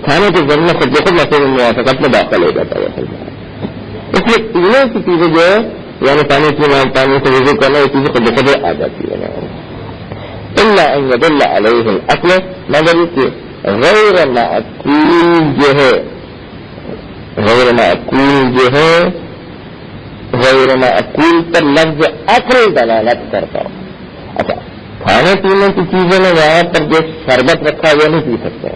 کھانے کے ذریعے خود بخود مفہوم موافقت میں داخل ہو جاتا ہے. اس لیے پینے کی چیزیں جو ہے یعنی پانی پینا، پانی سے وضو کرنا، یہ چیزیں خود بخود آ جاتی ہے. الا ان يدل عليه الاكل، مگر کہ غیر معقول جو ہے غیر معقول پر لفظ عقل دلالت کرتا ہو. اچھا کھانے پینے کی چیزوں میں یہاں پر جو شربت رکھا وہ نہیں پی سکتے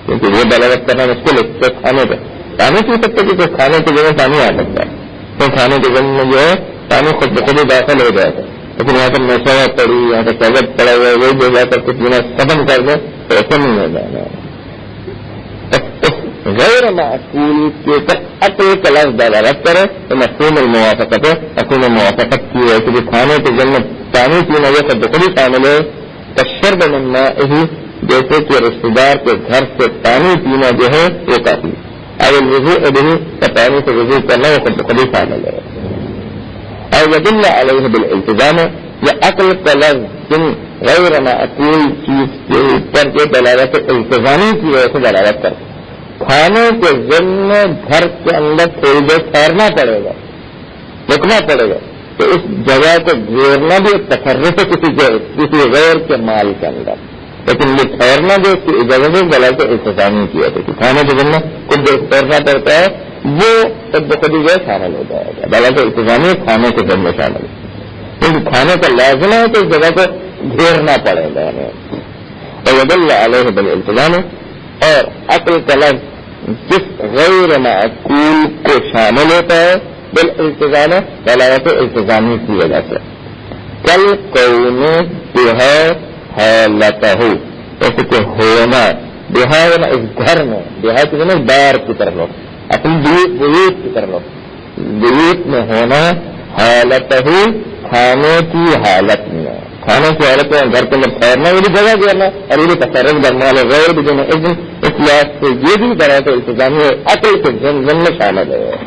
کیونکہ وہ دلالت کرنا مشکل ہے. کھانے کا پانی پی سکتے کیونکہ کھانے کے جگہ پانی آ سکتا ہے، تو کھانے کے جگہ میں جو ہے پانی خود بخود داخل ہو جاتا ہے. لیکن یہاں پر نشہ پڑی، یہاں پر کاغذ پڑا ہوا ہے، وہی جا کر کچھ بنا ختم کر دیں تو ایسا نہیں ہو جائے گا. غیر معقول کے اوپر عقل کا لفظ دلالت کرے تو مفہوم الموافقت ہے. مفہوم موافقت کی ہے کہ کھانے کے جن میں پانی پینا یہ سب بخود شامل ہے. تشرب من مائه، جیسے کہ رشتے دار کے گھر سے پانی پینا جو ہے وہ کافی. اگر الوضوء به تو پانی سے وضو کرنا وہ سب بخود شامل ہے. اور يدل عليه بالالتزام، یہ عقل کا لفظ جن غیر معقول چیز کے اوپر جو دلالت التزامی کی وجہ سے دلالت کرتا ہے. کھانے کے ذمہ گھر کے اندر تھوڑی دیر ٹھہرنا پڑے گا، رکنا پڑے گا، تو اس جگہ کو گھیرنا بھی ایک تصرف ہے کسی غیر کے مال کے اندر. لیکن یہ ٹھہرنا جو اس کی اجازت دلالت التزامی کیا تھا کہ کھانے کے ذمہ کچھ دیر ٹھہرنا پڑتا ہے، وہ خود بخود جو شامل ہو جائے گا. دلالت التزامی کھانے کے ذمہ شامل ہے، کیونکہ کھانے کا لازم ہے تو اس جگہ کو گھیرنا پڑے گا. اور يدل عليه بالالتزام، اور عقل کا لفظ جس غیر معقول کو شامل ہوتا ہے بالالتزام دلالت التزامی کی وجہ سے. کل کون بہا حالتہ، جیسے کہ ہونا بہا ہونا اس گھر میں، بہا کی ذمہ دار کی طرف لو، اپنی بیوت کی طرف لو، بیوت میں ہونا، حالتہ کھانے کی حالت میں، کھانے کی حالت میں گھر کے اندر ٹھہرنا، یہ بھی جگہ گھیرنا اور یہ بھی تصرف کرنا ہے غیر بدون اذن. اس لحاظ سے یہ بھی دلالت التزامی عقل کے ضمن میں شامل ہے.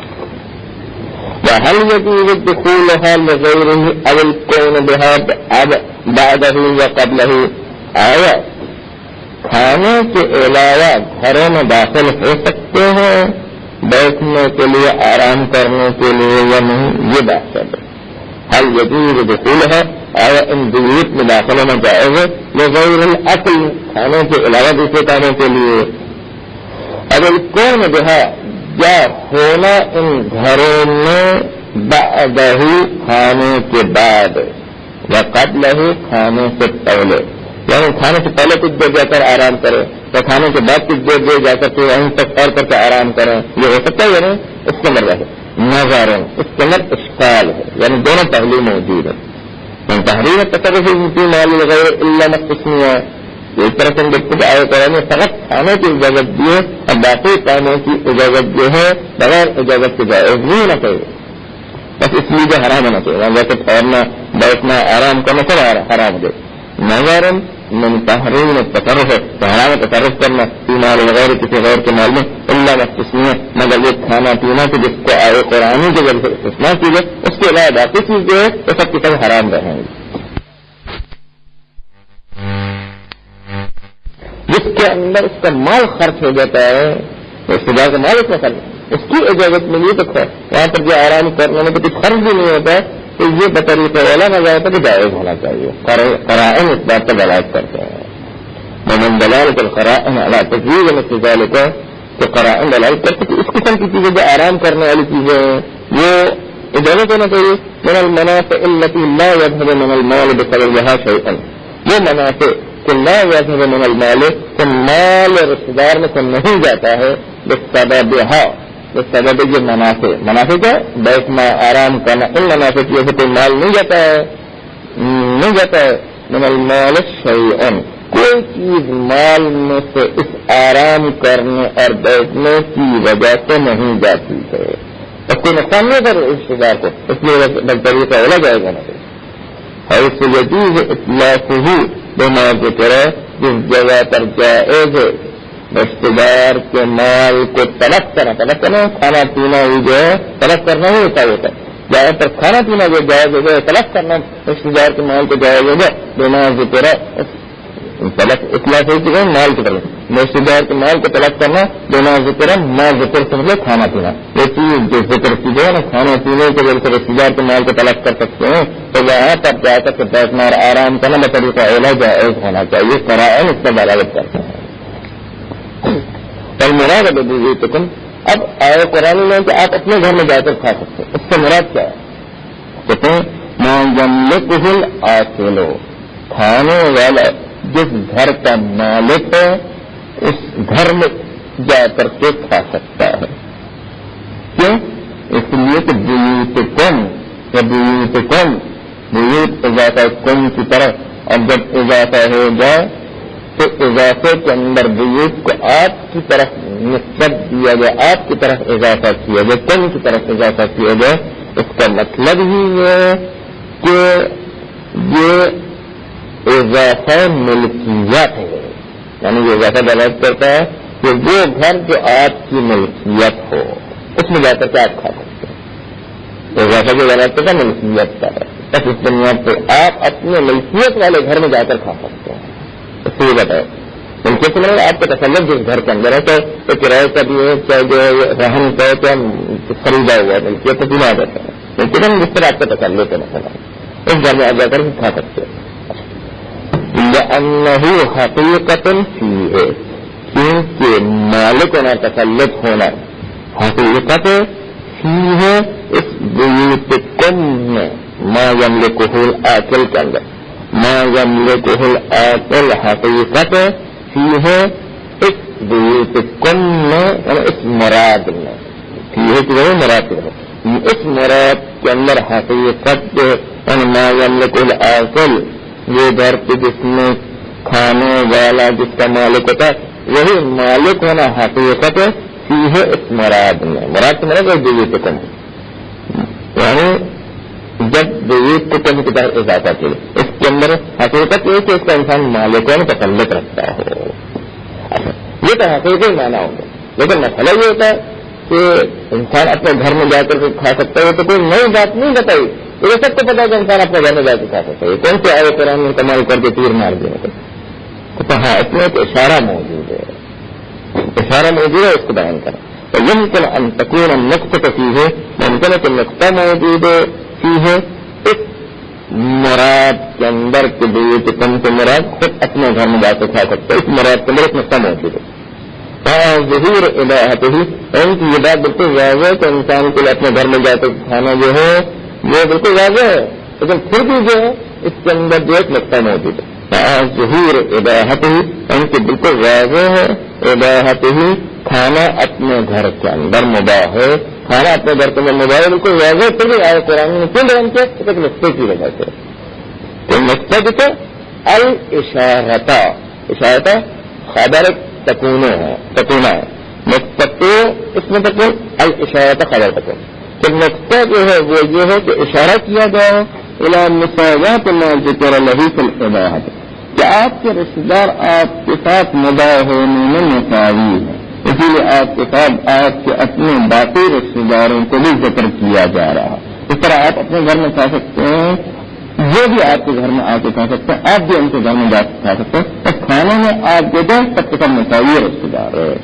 وهل يجوز دخولها لغيره او الكون بها بعده وقبله، آیا کھانے کے علاوہ گھروں میں داخل ہو سکتے ہیں بیٹھنے کے لیے، آرام کرنے کے لیے یا نہیں، یہ بات ہے. حل يجوز دخولها، آیا ان بیوت میں داخل ہونا جائز ہے لغیر الاکل، کھانے کے علاوہ دوسرے کاموں کے لیے. اگر کون بہا یا ہونا ان گھروں میں بعدہ کھانے کے بعد، یا قبلہ کھانے سے پہلے، یعنی کھانے سے پہلے کچھ دیر جا کر آرام کرے یا کھانے کے بعد کچھ دیر جا کر وہیں تک اور کر کے آرام کریں، یہ ہو سکتا ہے. یعنی اس کے اندر نظر اس کے اندر اشکال ہے، یعنی دونوں پہلو موجود ہیں. تحریر تصرف فی مال الغیر الا مقسمیہ، ایک طرح سے ہم دیکھتے کہ آئے قرآن میں فقط کھانے کی اجازت دی ہے اور باقی کھانے کی اجازت جو ہے بغیر اجازت کے جائز نہیں ہونا چاہیے، بس اس لیے جو حرام ہونا چاہیے. جیسے ٹھہرنا، بیٹھنا، آرام کرنا سب حرام ہو جائے. نظر من تحریم تصرف ہے، حرام تصرف کرنا فی مال الغیر کسی غیر کے مال میں الا مقسمیہ، مگر یہ کھانا پینا کہ جس کو آئے قرآن کے ذریعے استثناء کی ہے، اس کے علاوہ باقی چیز جو ہے وہ سب کی سب حرام رہیں گی. جس کے اندر اس کا مال خرچ ہو جاتا ہے، رشتے دار کا مال اس میں خرچ، اس کی اجازت ملی تو وہاں پر جو آرام کرنے میں تو کچھ خرچ بھی نہیں ہوتا ہے، تو یہ بطریق اولا نظر آتا کہ جائز ہونا چاہیے. قرائن اس بات کا دلالت کرتے ہیں. من دلالت القرائن علی تجویز مثل ذلك کہ قرائن دلالت کرتے کہ اس قسم کی چیزیں جو آرام کرنے والی چیزیں ہیں وہ اجازت ہونا چاہیے. من المنافع التي لا يذهب من المال بسببها شيئا. یہ منافع کہ لا يذهب من المال کہ مال رشتہ دار میں سے نہیں جاتا ہے بسببها بسبب یہ منافع کیا بیٹھنا آرام کرنا ان منافع کی وجہ سے مال نہیں جاتا ہے من المال شيئا کوئی چیز مال میں سے اس آرام کرنے اور بیٹھنے کی وجہ سے نہیں جاتی ہے. اور کوئی نقصان نہیں کر رشتے دار کو اس لیے طریقہ اولا جائے گا. اور اس سے یجوز اطلاقہ بما ذکر جس جگہ پر جائز ہے رشتے دار کے مال کو طلب کرنا کھانا پینا ہی جو ہے طلب کرنا ہی ہوتا ہے. جہاں پر کھانا پینا جو جائز ہو جائے طلب کرنا رشتے دار کے مال کو جائز ہو جائے بما ذکر طلب اطلاع سے مال کی طرف رشتے دار کے مال کو طلب کرنا بما ذکر ما ذکر سے مطلب کھانا پینا. یہ چیز جو ذکر کی جو ہے نا کھانے پینے کے وجہ سے رشتے دار کے مال کو طلب کر سکتے ہیں تو یہاں پر جا کر بیٹھنا اور آرام کرنا بطریقہ اولا جائز ہونا چاہیے. قرائن اس کا دلالت کرتے ہیں. مراد ببیوتکم اب آئے قرآن میں کہ آپ اپنے گھر میں جا کر کھا سکتے ہیں. اس سے مراد کیا ہے کہتے ہیں ما یملکہ العاقل کھانے والا جس گھر کا مالک ہے اس گھر میں جا کر کے کھا سکتا ہے. کیوں؟ اس لیے کہ بیوتکم یا بیوتکم بیوت اضافہ کم کی طرف اور جب اضافہ ہو جائے تو اضافے کے اندر بیوت کو آپ کی طرف نسبت دیا جائے آپ کی طرف اضافہ کیا جائے کم کی طرف اضافہ کیا جائے اس کا مطلب ہی ہے کہ یہ اضافہ ملکیت ہے. یعنی یہ اضافہ دلالت کرتا ہے کہ وہ گھر جو آپ کی ملکیت ہو اس میں جا کر کے آپ کھا سکتے ہیں. اضافہ جو دلالت کرتا ہے ملکیت کا ہے. بس اس بنیاد پہ آپ اپنے ملکیت والے گھر میں جا کر کھا سکتے ہیں. اس سے یہ بتائے ملکیت سے آپ کا تصور جس گھر کے اندر ہے تو کرایہ کا بھی ہے چاہے جو رہن کا ہے چاہے خریدا ہوا ہے ملکیت تو بھی آ جاتا ہے. ملکیت جس طرح آپ کا تصور ہے مثلا اس گھر میں آپ جا کر کھا سکتے ہیں. لأنه حقیقت فیہ کیونکہ مالک ہونا تسلط ہونا حقیقت فیہ اس بیوتکم میں ما یملکہ العاقل کے اندر ما یملکہ العاقل حقیقت فیہ اس بیوتکم میں اس مراد میں فیہ کی وجہ مراد ہے اس مراد کے اندر حقیقت ما یملکہ العاقل یہ گھر پہ جس میں کھانے والا جس کا مالک ہوتا ہے وہی مالک ہونا حقیقت فیہ اس مراد میں مراد سے مراد بیوتکم یعنی جب بیوتکم کی طرف اضافہ کیا اس کے اندر حقیقت یہ کہ اس کا انسان مالک ہونے تسلط رکھتا ہو. اچھا یہ تو حقیقی معنی ہوگا لیکن مسئلہ یہ ہوتا ہے کہ انسان اپنے گھر میں جا کر کھا سکتا ہے تو کوئی نئی بات نہیں بتائی. یہ سب کو پتا ہے کہ انسان اپنے گھر میں جا کے کھا سکتا ہے. کون سے آئے قرآن میں کمال کر کے تیر مار دینے کو ہاں اس میں ایک اشارہ موجود ہے. اشارہ موجود ہے اس کو بیان کریں تو یمکن ان تکون النقطہ فیہ ممکن ہے کہ نقطہ موجود فیہ اس مراد کے اندر کے بیوتکم سے مراد خود اپنے گھر میں جا کے کھا سکتا ہے. اس مراد کے اندر ایک نقطہ موجود ہے. ظہور الہتہ ان کی یہ بات بالکل واضح ہے کہ انسان کے لیے اپنے گھر میں جا کے کھانا جو ہے وہ بالکل واضح ہے لیکن پھر بھی جو ہے اس کے اندر جو ایک نقطہ موجود ہے. ظہور الہتہ ان کی بالکل واضح ہے الہتہ کھانا اپنے گھر کے اندر مباح ہے. کھانا اپنے گھر کے اندر مباح ہے بالکل واضح پھر بھی آئے قرآن میں کیوں بیان کیا ایک نقطے کی وجہ سے. تو نقطہ جو ہے الاشارۃ اشارت خبر تکون ہے نقطہ اس میں تکون الاشارۃ خبر تکون. تو نقطہ جو ہے وہ یہ ہے کہ اشارہ کیا گیا ہے الی مساوات ما ذکر له فی الاباحۃ کہ آپ کے رشتہ دار آپ کے ساتھ مباح ہونے میں مساوی ہے. اسی لیے آپ کے ساتھ آپ کے اپنے باقی رشتہ داروں کو بھی ذکر کیا جا رہا. اس طرح آپ اپنے گھر میں کھا سکتے ہیں وہ بھی آپ کے گھر میں آ کے کھا سکتے ہیں آپ بھی ان کے گھر میں جا کے کھا سکتے ہیں. اور کھانے میں آپ جو ہے سب کے سب مساوی رشتہ دار ہے.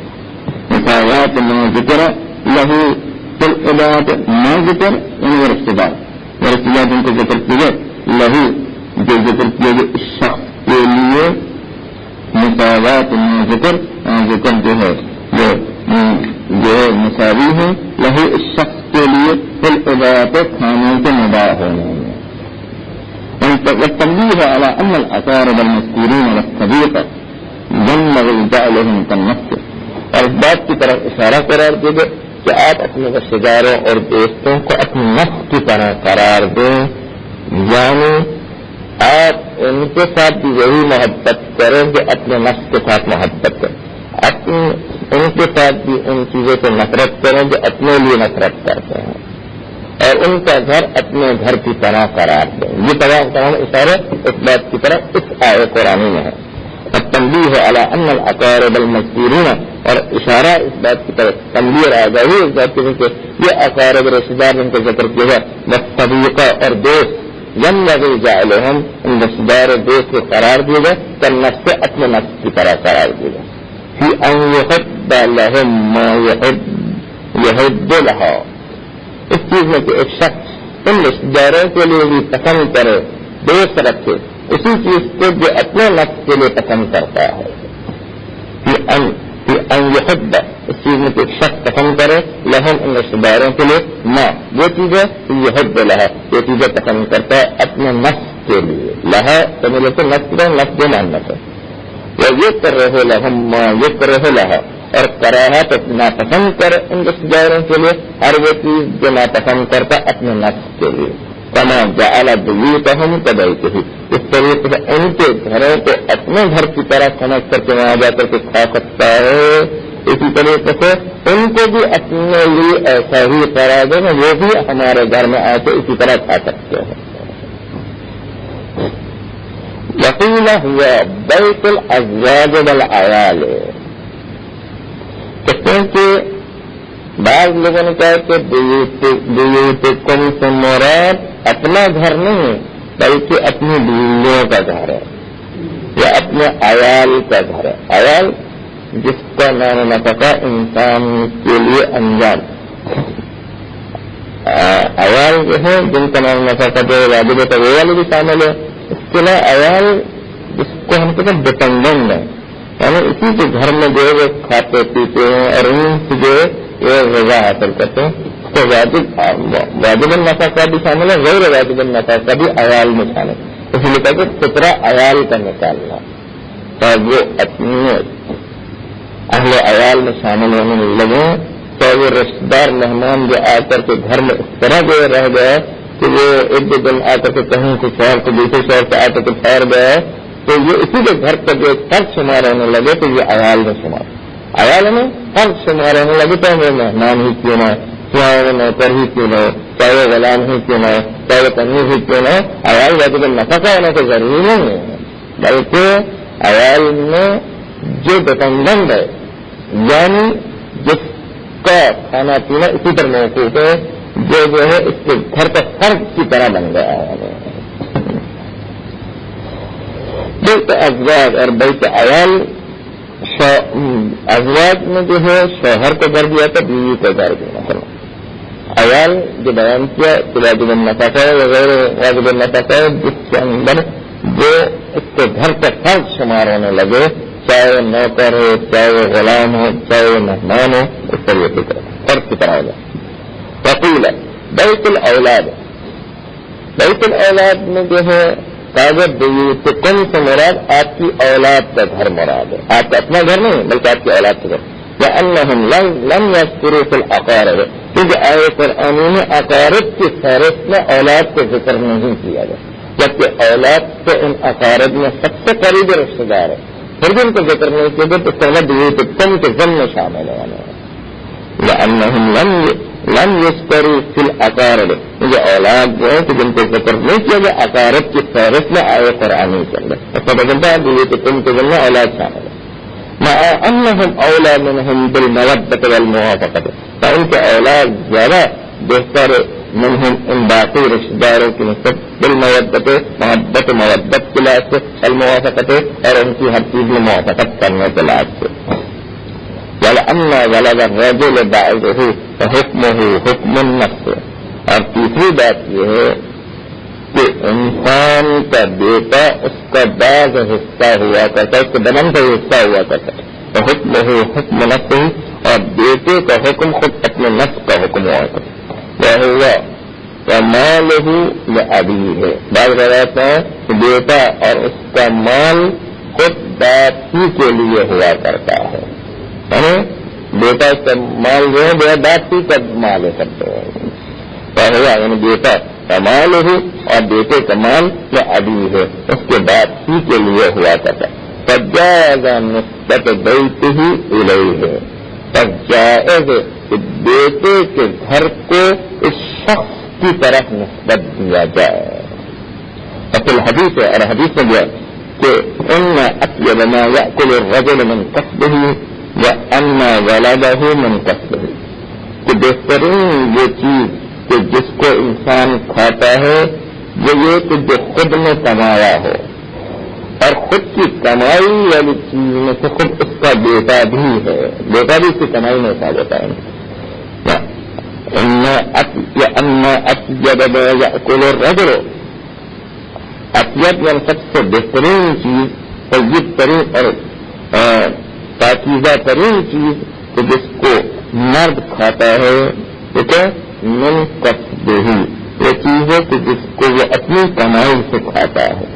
مساوات ما ذکر له فی الاباحۃ ما ذکر یعنی رشتہ دار رسیدہ جن کو ذکر کیے لہو جو ذکر کیے گئے اس شخص کے لیے مساوات ذکر جو ہے جو مساوی ہے لہو اس شخص کے لیے فل عبادت کھانے کے مباح ہونے میں تنبیہ علی ان الاقارب المذکورین والصدیقہ ينبغي جعلهم كالنفس اور اس بات کی طرف اشارہ قرار دے دے کہ آپ اپنے رشتہ داروں اور دوستوں کو اپنی نفس کی طرح قرار دیں، یعنی آپ ان کے ساتھ بھی وہی محبت کریں جو اپنے نفس کے ساتھ محبت کریں، ان کے ساتھ بھی ان چیزوں سے نفرت کریں جو اپنے لیے نفرت کرتے ہیں، اور ان کا گھر اپنے گھر کی طرح قرار دیں۔ یہ تمام اشارے اس بات کی طرف اس آیت قرآنی میں ہے۔ تنبیہ علی ان الاقارب المذکورین اور اشارہ اس بات کی طرف تنبیہ آگاہی اس بات کی طرف کہ یہ اقارب رشتہ دار جن کا ذکر کیا ہے والصدیقہ اور دوست ينبغي جعلهم ان رشتہ دار اور دوست کو قرار دیا گیا كالنفس اپنے نفس کی طرح قرار دیا گیا فی ان يحب لهم ما يحب لها، اس چیز میں کہ ایک شخص ان رشتہ داروں کے لیے بھی پسند کرے، دوست رکھے اسی چیز کو جو اپنے نفس کے لیے پسند کرتا ہے۔ ان يحب اس چیز میں ایک شخص پسند کرے لہم ان رشتہ داروں کے لیے ماں وہ چیزیں يحب لها یہ چیزیں پسند کرتا ہے اپنے نفس کے لیے، لہا تو مجھے تو نفس جو ماننا ہے وہ یہ کر رہے لہم ماں یہ کر رہے لہا اور کراہت ناپسند کرے ان رشتہ داروں کے لیے ہر وہ چیز جو ناپسند کرتا اپنے نفس کے لیے۔ کما جعل بیوتہم کبیتہ اس طریقے سے ان کے گھروں کو اپنے گھر کی طرح سمجھ کر کے وہاں جا کر کے کھا سکتا ہے، اسی طریقے سے ان کو بھی اپنے لیے ایسا ہی قرار دیں وہ بھی ہمارے گھر میں آ کے اسی طرح کھا سکتے ہیں۔ وقیل ہوا بیت الازواج والعیال، کہتے ہیں کہ بعض لوگوں نے کہا کہ بیوتکم سے مراد اپنا گھر نہیں بلکہ اپنی بیویوں کا گھر ہے یا اپنے عیال کا گھر ہے۔ عیال جس کا نام نفقہ انسان کے لیے انجام، عیال جو ہے جن کا نام نفقہ جو واجب ہے وہ والے بھی شامل ہے، اس کے علاوہ عیال جس کو ہم کہتے ہیں ڈپینڈنٹ ہے، یعنی اسی کے گھر میں جو ہے وہ کھاتے پیتے ہیں اور ان سے جو ہے وہ غذا حاصل کرتے ہیں، تو واجب النفقہ بھی شامل ہے، غیر واجب النفقہ بھی عیال میں شامل ہے، اس لیے کہتے ہیں فطرہ عیال کا نکالنا، اور وہ اپنے اہل عیال میں شامل ہونے لگے، تو وہ رشتہ دار مہمان جو آ کر کے گھر میں اس طرح جو رہ گئے کہ وہ ایک دو دن آ کر کے کہیں سے شہر سے دوسرے شہر سے آ کر کے ٹھہر گئے، تو یہ اسی کے گھر کا جو فرض شمار ہونے لگے تو یہ عیال میں شمار، عیال میں فرض شمار ہونے لگے تو وہ مہمان ہی کیوں نہ، چاہے وہ نوکر ہی کیوں نہ، چاہے وہ غلام ہی کیوں نہ، چاہے وہ کنی ہی کیوں نہ، عیال واجب النفقہ ہونا تو ضروری نہیں ہے، بلکہ عیال میں جو ڈپینڈنٹ ہے یعنی جس کا کھانا پینا اسی پر موقوف ہے جو ہے اس کے گھر کا فرض کی طرح بن گیا ہے۔ بیت ازواج اور بیت عیال، ازواج میں جو ہے شوہر کو گھر دیا تھا، بیوی کو گھر دیا تھا، عیال جو بیان کیا کہ واجب النفقہ وغیرہ واجب النفقہ جس کے اندر جو اس کے گھر کا فرض شمار ہونے لگے، چاہے وہ نوکر ہو، چاہے وہ غلام ہو، چاہے وہ مہمان ہو، اس طریقے کی فرض کی طرح ہوگا۔ وقیل بیت الاولاد، بیت الاولاد میں جو ہے کاغذ بیوتکم سے مراد آپ کی اولاد کا گھر مراد ہے، آپ کا اپنا گھر نہیں بلکہ آپ کی اولاد کا گھر، وانہم لم یذکروا فی الاقارب کیونکہ آیت قرآنی میں اقارب کی فہرست میں اولاد کو ذکر نہیں کیا گیا، جبکہ اولاد تو ان اقارب میں سب سے قریب رشتہ دار ہے، پھر بھی ان کو ذکر نہیں کیا گیا تو پہلے بیوتکم کے ضمن میں شامل ہے، وانہم لم یذکروا فی الاقارب یہ اولاد جو ہے کہ جن کو ذکر نہیں کیا گیا اقارب کی فہرست میں آیت قرآنی کے اندر، اس کا بدلتا ہے بیوتکم کے ضمن میں اولاد شامل ہے، مع انہم اولا منہم بالمودۃ والموافقۃ، ان کے اولاد زیادہ بہتر منہم ان باقی رشتہ داروں کی نسبت بالمودۃ محبت مودت کے لحاظ سے، الموافقۃ اور ان کی ہر چیز میں موافقت کرنے کے لحاظ سے، وَلَأَنَّا وَلَدَ الرَّجُلِ بَعْضُهُ فَحُكْمُهُ حُكْمُ النَّفْسِ، اور تیسری بات یہ ہے کہ انسان کا بیٹا اس کا بعض حصہ ہوا کرتا ہے، اس کا بدن کا حصہ ہوا کرتا ہے، حکم ہو حکم نفس ہی، اور بیٹے کا حکم خود اپنے نفس کا حکم ہوا کرتا ہے، وہ ہوا مال ہو یا ابھی ہے۔ بعض روایت ہے کہ بیٹا اور اس کا مال خود باپ ہی کے لیے ہوا کرتا ہے، یعنی بیٹا اس کا مال جو ہے وہ باپ ہی کا مال ہے کرتے ہیں، یعنی بیٹا کا مال ہو اور بیٹے کا مال یا ابھی ہے اس کے باپ ہی کے لیے ہوا کرتا ہے۔ فجائز نسبت بیت ہی الہی ہے، تب جائز کہ بیٹے کے گھر کو اس شخص کی طرف نسبت دیا جائے۔ اصل حدیث ہے، اور حدیث میں جو ہے کہ ان اطیب ما یاکل الرجل من کسبہ وان ولدہ من کسبہ، کہ بہترین یہ چیز کہ جس کو انسان کھاتا ہے وہ یہ کہ جو خود نے کمایا ہو، اور خود کی کمائی والی چیز میں سے خود اس کا بیٹا بھی ہے، بیٹا بھی اس کی کمائی میں حساب ہوتا ہے۔ اطیب ما یاکل الرجل، اطیب یعنی سب سے بہترین چیز، طیب ترین اور پاکیزہ ترین چیز کہ جس کو مرد کھاتا ہے ٹھیک ہے، من کسبہ، یہ چیز ہے کہ جس کو وہ اپنی کمائی سے کھاتا ہے،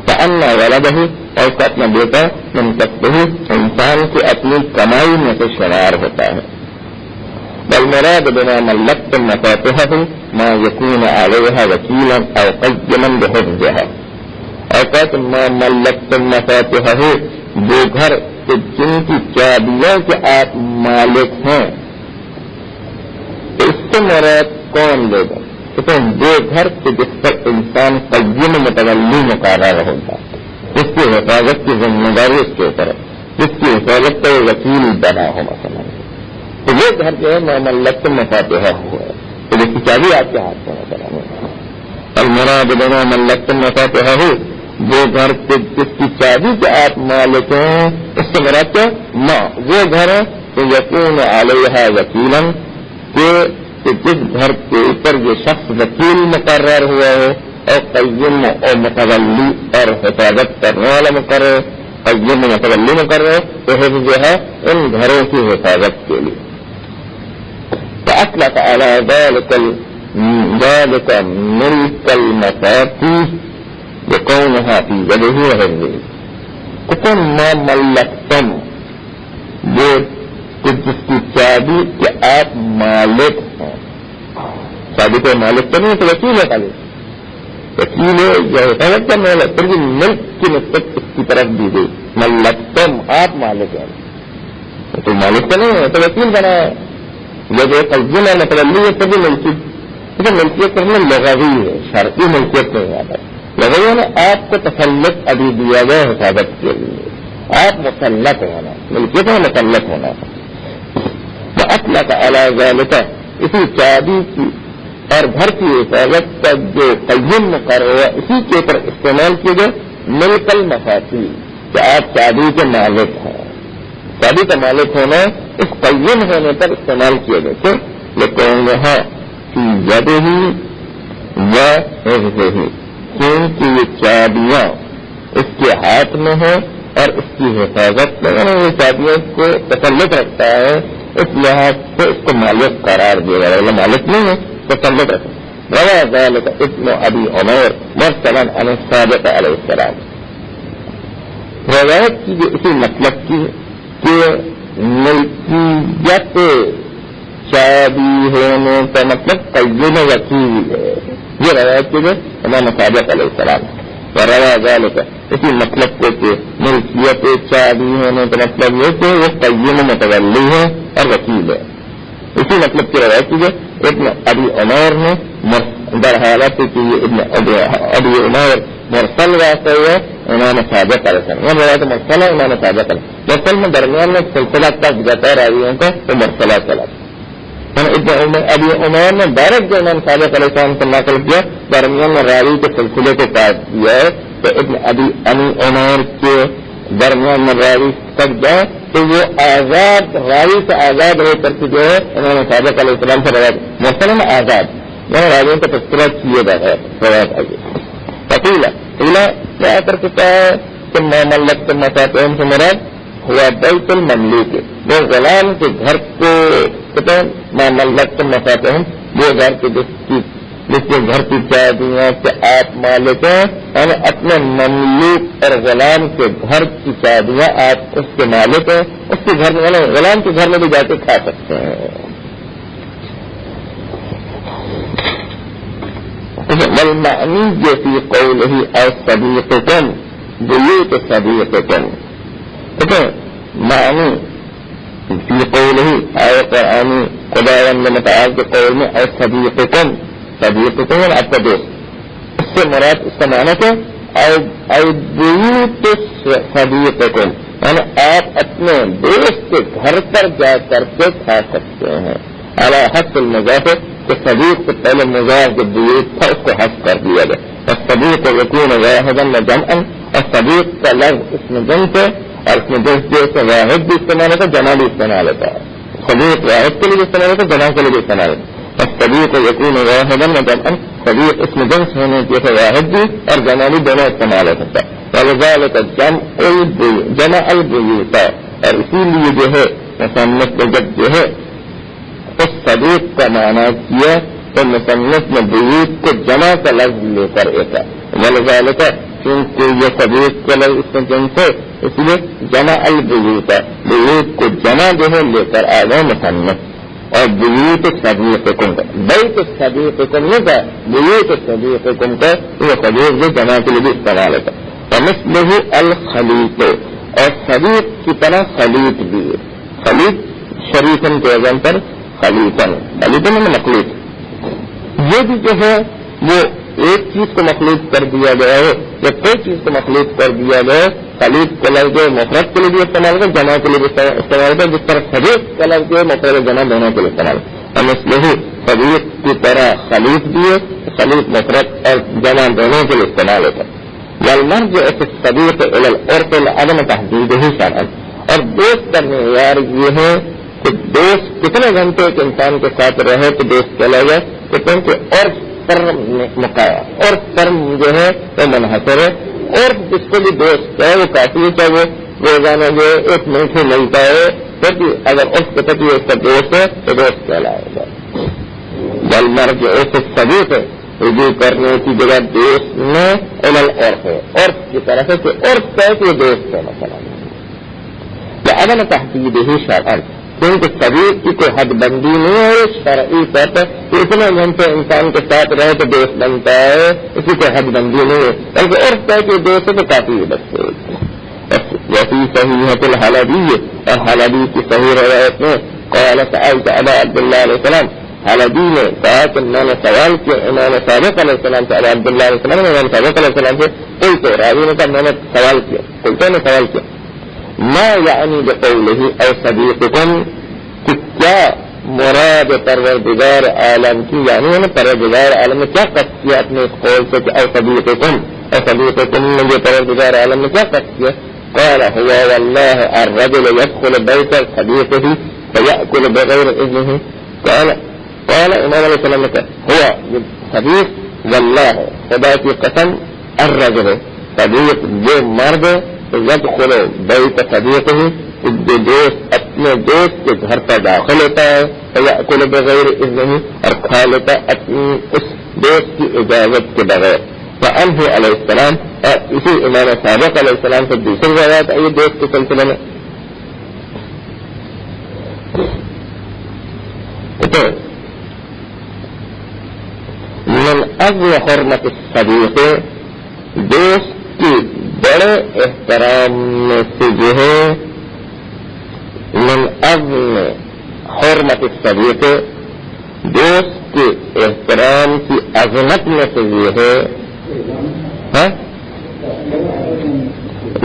وان ولدہ، اور اس کا اپنا بیٹا من کسبہ انسان کے اپنی کمائی میں سے شمار ہوتا ہے۔ والمراد بما ملكتم مفاتحه ما يكون عليها وكيلا او قيما بحفظها، اور کہتے ما ملكتم مفاتحه، وہ گھر جن کی چابیوں کے آپ مالک ہیں، اس سے مراد کون لے گا؟ کہتے ہیں وہ گھر کے جس پر انسان قیم متولی مقرر ہوگا، جس کی حفاظت کی ذمہ داری اس کے اوپر ہے، جس کی حفاظت کا وکیل بنا ہو مثلا، تو وہ گھر جو ہے ملکتم مفاتحہ ہوا ہے، تو جس کی چابی آپ کے ہاتھ میں مثلا۔ المراد بما ملکتم مفاتحہ، وہ گھر جس کی چابی کے آپ مالک ہیں، اس سے مراد کیا ماں وہ گھر ہے کہ یکون علیہا وکیلا، کہ جس گھر کے اوپر یہ شخص وکیل مقرر ہوا ہے، اور قیم اور متولی اور حفاظت کرنے والا مقرر، قیم متولی مقرر، تو حفظ جو ہے ان گھروں کی حفاظت کے لیے۔ فأطلق على ذلك ملك المفاتيح بكونها في يده وحفظه، کتن ما ملکتم، وہ جس کی چابی کہ آپ مالک ہیں، چابی کے مالک تو نہیں تو وکیل ہے، خالی وکیل ہے یا حفاظت کرنے والا، پھر بھی ملک کی نسبت اس کی طرف دی گئی، ملکتم آپ مالک ہیں، تو مالک تو نہیں ہے تو وکیل بنا ہے، جب ایک قیم ہے متولی ہے تبھی ملکیت، لیکن ملکیت کرنا لغوی ہے، شرعی ملکیت نہیں آتا، لغوی نے آپ کو تسلط ابھی دیا گیا حفاظت کے لیے، آپ مسلط ہونا، ملکیت میں مسلط ہونا۔ فأطلق على ذلك، اسی چابی کی اور گھر کی حفاظت کا جو قیم مقرر ہے اسی کے اوپر استعمال کیے گئے ملک المفاتیح، کہ آپ چابی کے مالک ہیں، چابی کا مالک ہونا اس قیم ہونے پر استعمال کیے گئے تھے، لیکن یہاں فی یدہ و حفظہ، کیونکہ یہ چابیاں اس کے ہاتھ میں ہیں اور اس کی حفاظت میں، یعنی یہ چابیوں کو تسلط رکھتا ہے، اس لحاظ سے اس کو مالک قرار دیا گیا، مالک نہیں ہے تسلط رکھتا۔ روى ذلك ابن ابی عمیر مرسلا عن الصادق علیہ السلام، روایت کی جو اسی مطلب کی کہ ملکیت چابی ہونے کا مطلب قیم وکیل ہے، یہ روایت کی جو امام صادق علیہ السلام، روى ذلك اسی مطلب کو کہ ملکیت چابی ہونے کا مطلب یہ کہ وہ قیم متولی ہے اور وکیل ہے، اسی مطلب کی روایت کی جو ابن ابی عمیر نے در حالت کہ یہ ابن ابی عمیر مرسل واقع ہے امام صادق علیہ السلام، یہ روایت مرسل ہے امام صادق علیہ السلام، مرسل میں درمیان میں سلسلہ تک جاتا ہے راویوں کا تو مرسلہ چلا، ابن ابی عمیر نے ڈائریکٹ جو امام صادق علیہ السلام سے نقل کیا، درمیان میں راوی کے سلسلے کو کاٹ دیا ہے، تو ابن ابی عمیر کے درمیان میں راوی تک جائے تو وہ آزاد راوی سے آزاد ہو کر کے جو ہے امام صادق علیہ السلام سے روایت مرسل میں آزاد، میں راجوں کا تذکرہ کیے بغیر روایت آئی پتیلا پیلا کیا کر چکا ہے کہ مملک کے مفاتحم سے مراد ہوا بیت المملوک وہ غلام کے گھر کو کہتے ہیں مملک کے مفاتحم وہ گھر کے جس کے گھر کی چابیاں کہ آپ مالک ہیں اور اپنے مملوک اور غلام کے گھر کی چابیاں آپ اس کے مالک ہیں اس کے گھر میں غلام کے گھر میں بھی جا کے کھا سکتے ہیں. والمعنی فی قوله الصدیقکم بیوت صدیقکم ٹھیک ہے معنی فی قوله آئے قرآنی خداوند متعال کے قول میں الصدیقکم صدیقکم آپ کا دوست اس سے مراد اس کا معنی ہے بیوت صدیقکم یعنی آپ اپنے دوست کے گھر پر جا کر کے کھا سکتے ہیں. اعلیٰ حق المضاف کہ صدیق سے پہلے مضاف جو بیوت تھا اس کو حذف کر دیا گیا. الصدیق یکون واحدا و جمعا اور صدیق کا لفظ اس میں جنس ہے اور اس میں جیسے واحد بھی استعمال ہوتا ہے جمع بھی استعمال ہوتا ہے. صدیق واحد کے لیے استعمال ہوتا ہے جمع کے لیے بھی استعمال ہوتا ہے. الصدیق یکون واحدا و جمعا صدیق اس میں جنس ہونے جیسے واحد بھی اور جمع بھی دونوں استعمال ہو سکتا ہے. وذلك جمع البیوت اور اسی لیے جو ہے مصنف نے جب جو ہے اس صدیق کا معنی کیا تو مصنف نے بیوت کو جمع کا لفظ لے کر ایسا وذلك کیونکہ یہ صدیق کا لفظ اس میں جنس ہے اس لیے جمع البیوت بیوت کو جمع جو ہے لے کر آ گئے مصنف اور بیوت صدیقکم کا بیت صدیقکم نہیں تھا بیوت صدیقکم کا یہ صدیق جو جمع کے لیے بھی استعمال ہوتا ہے. ومثله الخلیط اور صدیق کی طرح خلیط بھی ہے. خلیط شریفن کے وزن پر خلیطن خلیطن میں مخلوط یہ بھی جو ہے وہ ایک چیز کو مخلوط کر دیا گیا ہے یا کوئی چیز کو مخلوط کر دیا گیا ہے. خلیط کا لفظ جو مفرد کے لیے بھی استعمال ہوتا ہے جمع کے لیے بھی استعمال ہوتا ہے جس طرح صدیق کا لفظ جو مفرد جمع دونوں کے لیے استعمال ہوتا ہے. ومثله صدیق کی طرح خلیط بھی ہے خلیط مفرد اور جمع دونوں کے لیے استعمال ہوتا ہے. والمرجع في الصديق الى العرف لعدم تحديده شرعا اور دوست کا معیار یہ ہے کہ دوست کتنے گھنٹے کے انسان کے ساتھ رہے تو دوست چلا جائے کہتے ہیں کہ عرف پر مقایا عرف پر جو ہے وہ منحصر ہے. عرف جس کو بھی دوست ہے وہ کافی ہے چاہے وہ روزانہ جو ایک منٹ ہی ملتا ہے پھر بھی اگر عرف کے تک اس کا دوست ہے تو دوست چلائے گا. والمرجع في الصديق رجوع کرنے کی جگہ دوست میں عرف ہے عرف کی طرف ہے کہ عرف ہے کہ دوست ہے مثلا یا عدم تحدید ہی شرعن کیونکہ صدیق کی کوئی حد بندی نہیں ہے شرعی طور پر کہ اتنے گھنٹے انسان کے ساتھ رہے تو دوست بنتا ہے اسی کوئی حد بندی نہیں ہے بلکہ عرف ہے کہ دوست ہے تو کافی ہے بس. وفی صحیحۃ الحلبی اور حلبی کی صحیح روایت میں قال سألت ابا عبداللہ علیہ السلام حلبی نے کہا کہ میں نے سوال کیا امام صادق علیہ السلام سے ابا عبداللہ علیہ السلام نے امام صادق علیہ السلام سے قلت راوی نے کہا میں نے سوال کیا قلت نے سوال کیا ما یعنی بقوله او صدیقکم کہ کیا مراد پروردگار عالم کی یعنی انہوں نے پروردگار عالم نے کیا قصد کیا اپنے اس قول سے کہ او صدیقکم نے جو پروردگار عالم نے کیا قصد کیا قال هو والله الرجل يدخل بيت صديقه فيأكل بغير اذنه قال امام علیہ السلام نے کہا ہوا صدیق واللہ خدا کی قسم الرجل صدیق جو مرد يدخل بیت صدیق ہی جو دوست اپنے دوست کے گھر پر داخل ہوتا ہے فیأکل بغیر اذنہ اور کھا لیتا اپنی اس دوست کی اجازت کے بغیر. فعنہ علیہ السلام اور اسی امام صادق علیہ السلام سے دوسری روایت آئی دوست کے سلسلے میں من عزم حرمت الصدیق دوست کی بڑے احترام میں سے جو ہے من عزم حرمت الصدیق دوست کے احترام کی عظمت میں سے یہ ہے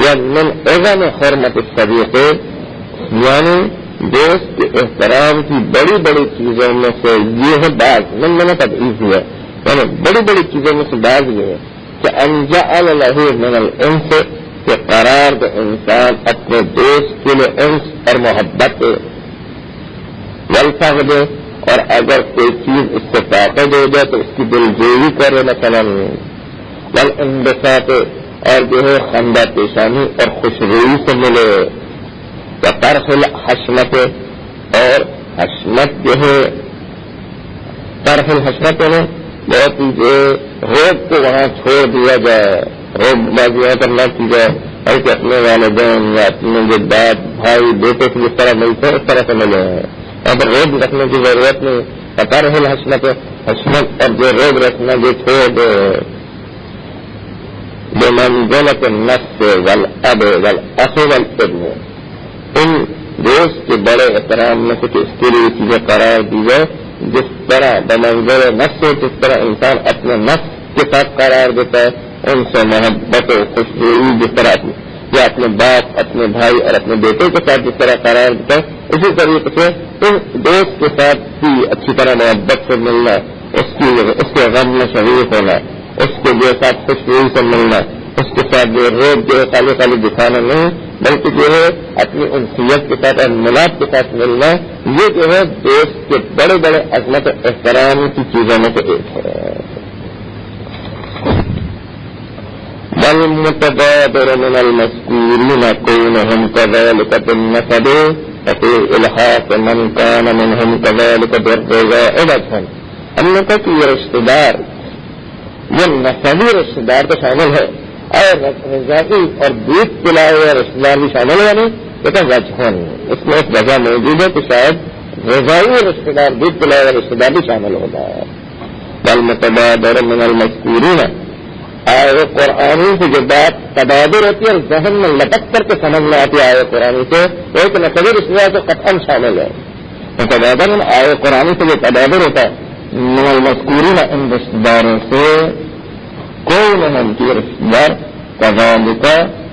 یا من عزم حرمت الصدیق یعنی دوست کے احترام کی بڑی بڑی چیزوں میں سے یہ ہے بعض میں نے تبعیض ہے یعنی بڑی بڑی چیزوں میں سے بعض یہ ہے کہ انجعل له من الانس کہ قرار دے انسان اپنے دوست کے لیے انس اور محبت والفقد اور اگر کوئی چیز اس سے طاقت ہو جائے تو اس کی دلجوئی کرے مثلا والانبساط اور جو ہے خندہ پیشانی اور خوشروئی سے ملے یا طرف الحشمت اور حشمت جو ہے طرف الحشمت میں بہت ہی جو روب کو وہاں چھوڑ دیا جائے روب بازیاں کرنا کی جائے ایسے اپنے والدین یا اپنے جو باپ بھائی بیٹے سے جس طرح ملتے ہیں اس طرح سے ملے ہیں یہاں پر روب رکھنے کی ضرورت نہیں طرف الحشمت حشمت اور جو روب رکھنا جو چھوڑ دے بمنزلة النفس والأب والأخ والابن ان دوست کے بڑے احترام میں سے اس کے لیے چیزیں قرار دی جائے جس طرح بمنزل نفس جس طرح انسان اپنے نفس کے ساتھ قرار دیتا ہے ان سے محبت و خوشبوئی جس طرح یا اپنے باپ اپنے بھائی اور اپنے بیٹے کے ساتھ جس طرح قرار دیتا ہے اسی طریقے سے ان دوست کے ساتھ بھی اچھی طرح محبت سے ملنا اس کے غم میں شریک ہونا اس کے جو ساتھ خوشبوئی سے ملنا اس کے ساتھ جو روب جو ہے خالی خالی دکھانا نہیں بلکہ جو ہے اپنی انسیت کے ساتھ اور ملاپ کے ساتھ ملنا یہ جو ہے دوست کے بڑے بڑے عظمت احترام کی چیزوں میں سے ایک ہے والمتبادر من المذکورین کونہم کذالک بالنسب وفی الحاق من کان منہم کذالک بالرضاء وجہا ہم نے کہا کہ یہ رشتہ دار یہ نسبی رشتہ دار تو شامل ہے اور رضائی اور دودھ پلائے ہوئے رشتہ دار بھی شامل ہے نہیں لیکن وجہن اس میں ایک وجہ موجود ہے کہ شاید رضائی رشتہ دار دودھ پلائے ہوئے رشتہ دار بھی شامل ہوگا والمتبادر من المذکورین آئے قرآنی سے جو بات تبادر ہوتی ہے ذہن میں لٹک کر کے سمجھ میں آتی ہے آئے قرآنی سے وہ ایک نسبی رشتہ دار تو قطعاً شامل ہے متبادر آئے قرآنی سے جو تبادر ہوتا ہے من المذکورین ان رشتہ داروں سے کوئی نہیں کی رشتہ دار کذالک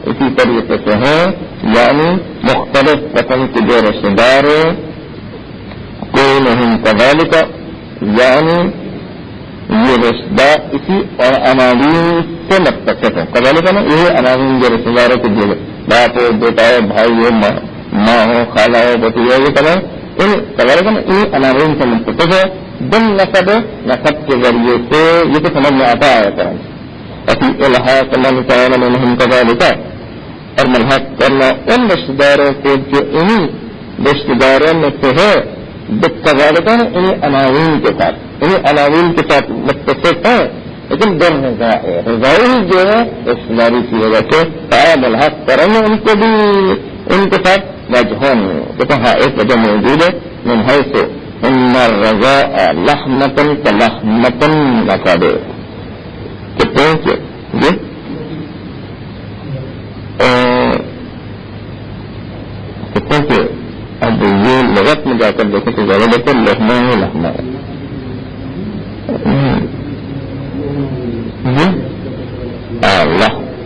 اسی طریقے سے ہیں یعنی مختلف قسم کے جو رشتہ دار کوئی نہیں کذالک یعنی یہ رشتہ دار اسی اور عناوین سے متصف ہے کذالک نا یہ عناوین جو رشتہ داروں کے جو باپ ہو بیٹا ہو بھائی ہو ماں ہو خالہ ہو بیٹی ہو یہ طرح ان کذالک نا ان عناوین سے متصف ہے بن نسب نسب کے ذریعے سے یہ تو سمجھ میں آتا ہے قرآن اسی الحاق من کان منہم کذالک اور ملحق کرنا ان رشتہ داروں کو جو انہی رشتہ داروں میں سے ہے کذالک انہیں عناوین کے ساتھ انہیں عناوین کے ساتھ متصف ہے لیکن دن رضائی جو ہے رشتہ داری کی وجہ سے ملحق کریں ان کو بھی ان کے ساتھ وجہن لیکن ہاں ایک وجہ موجود ہے من حیث ان الرضاء لحمتن کلحمتن نسب کہتے ہیں کہ جی کہتے ہیں کہ اب یہ لغت میں جا کر دیکھیں تو زیادہ دیکھتے لحمہ ہے لحمہ ہے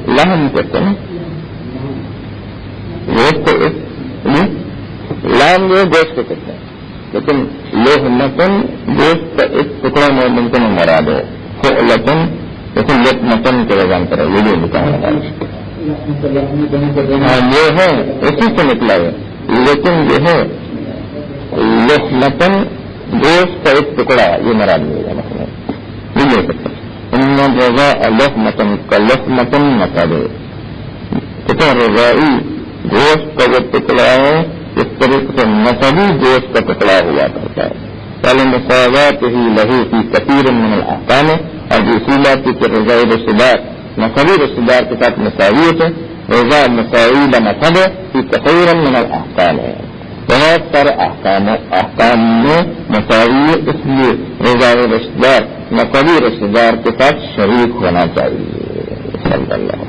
لحم کہتے ہیں گوشت لحم جو ہے گوشت کو کہتے ہیں لیکن لحمتن گوشت کا ایک ٹکڑا ممکن مراد ہے فعلتن لیکن لحمتن کے وزن کرے یہ بھی نکالنا ہاں یہ ہے اسی سے نکلا ہے لیکن جو ہے لحمتن گوشت کا ایک ٹکڑا یہ مراد نہیں ہے مطلب یہ لے سکتے ان الرضاء لحمتن کا لحمتن نسب کہتے ہیں رضائی گوشت کا جو ٹکڑا ہے اس طریقے سے نسبی گوشت کا ٹکڑا ہوا کرتا ہے پہلے مساوات ہی لہو کی کثیر من الاحکام اور دوسری بات کہ رضائی رشتہ دار نسبی رشتہ دار کے ساتھ مساویت ہے رضا مساوی نسب کی کثیر من الاحکام ہے بہت سارے احکام میں مساوی اس لیے رضائی رشتہ دار نسبی رشتہ دار کے ساتھ شریک ہونا چاہیے صلی اللہ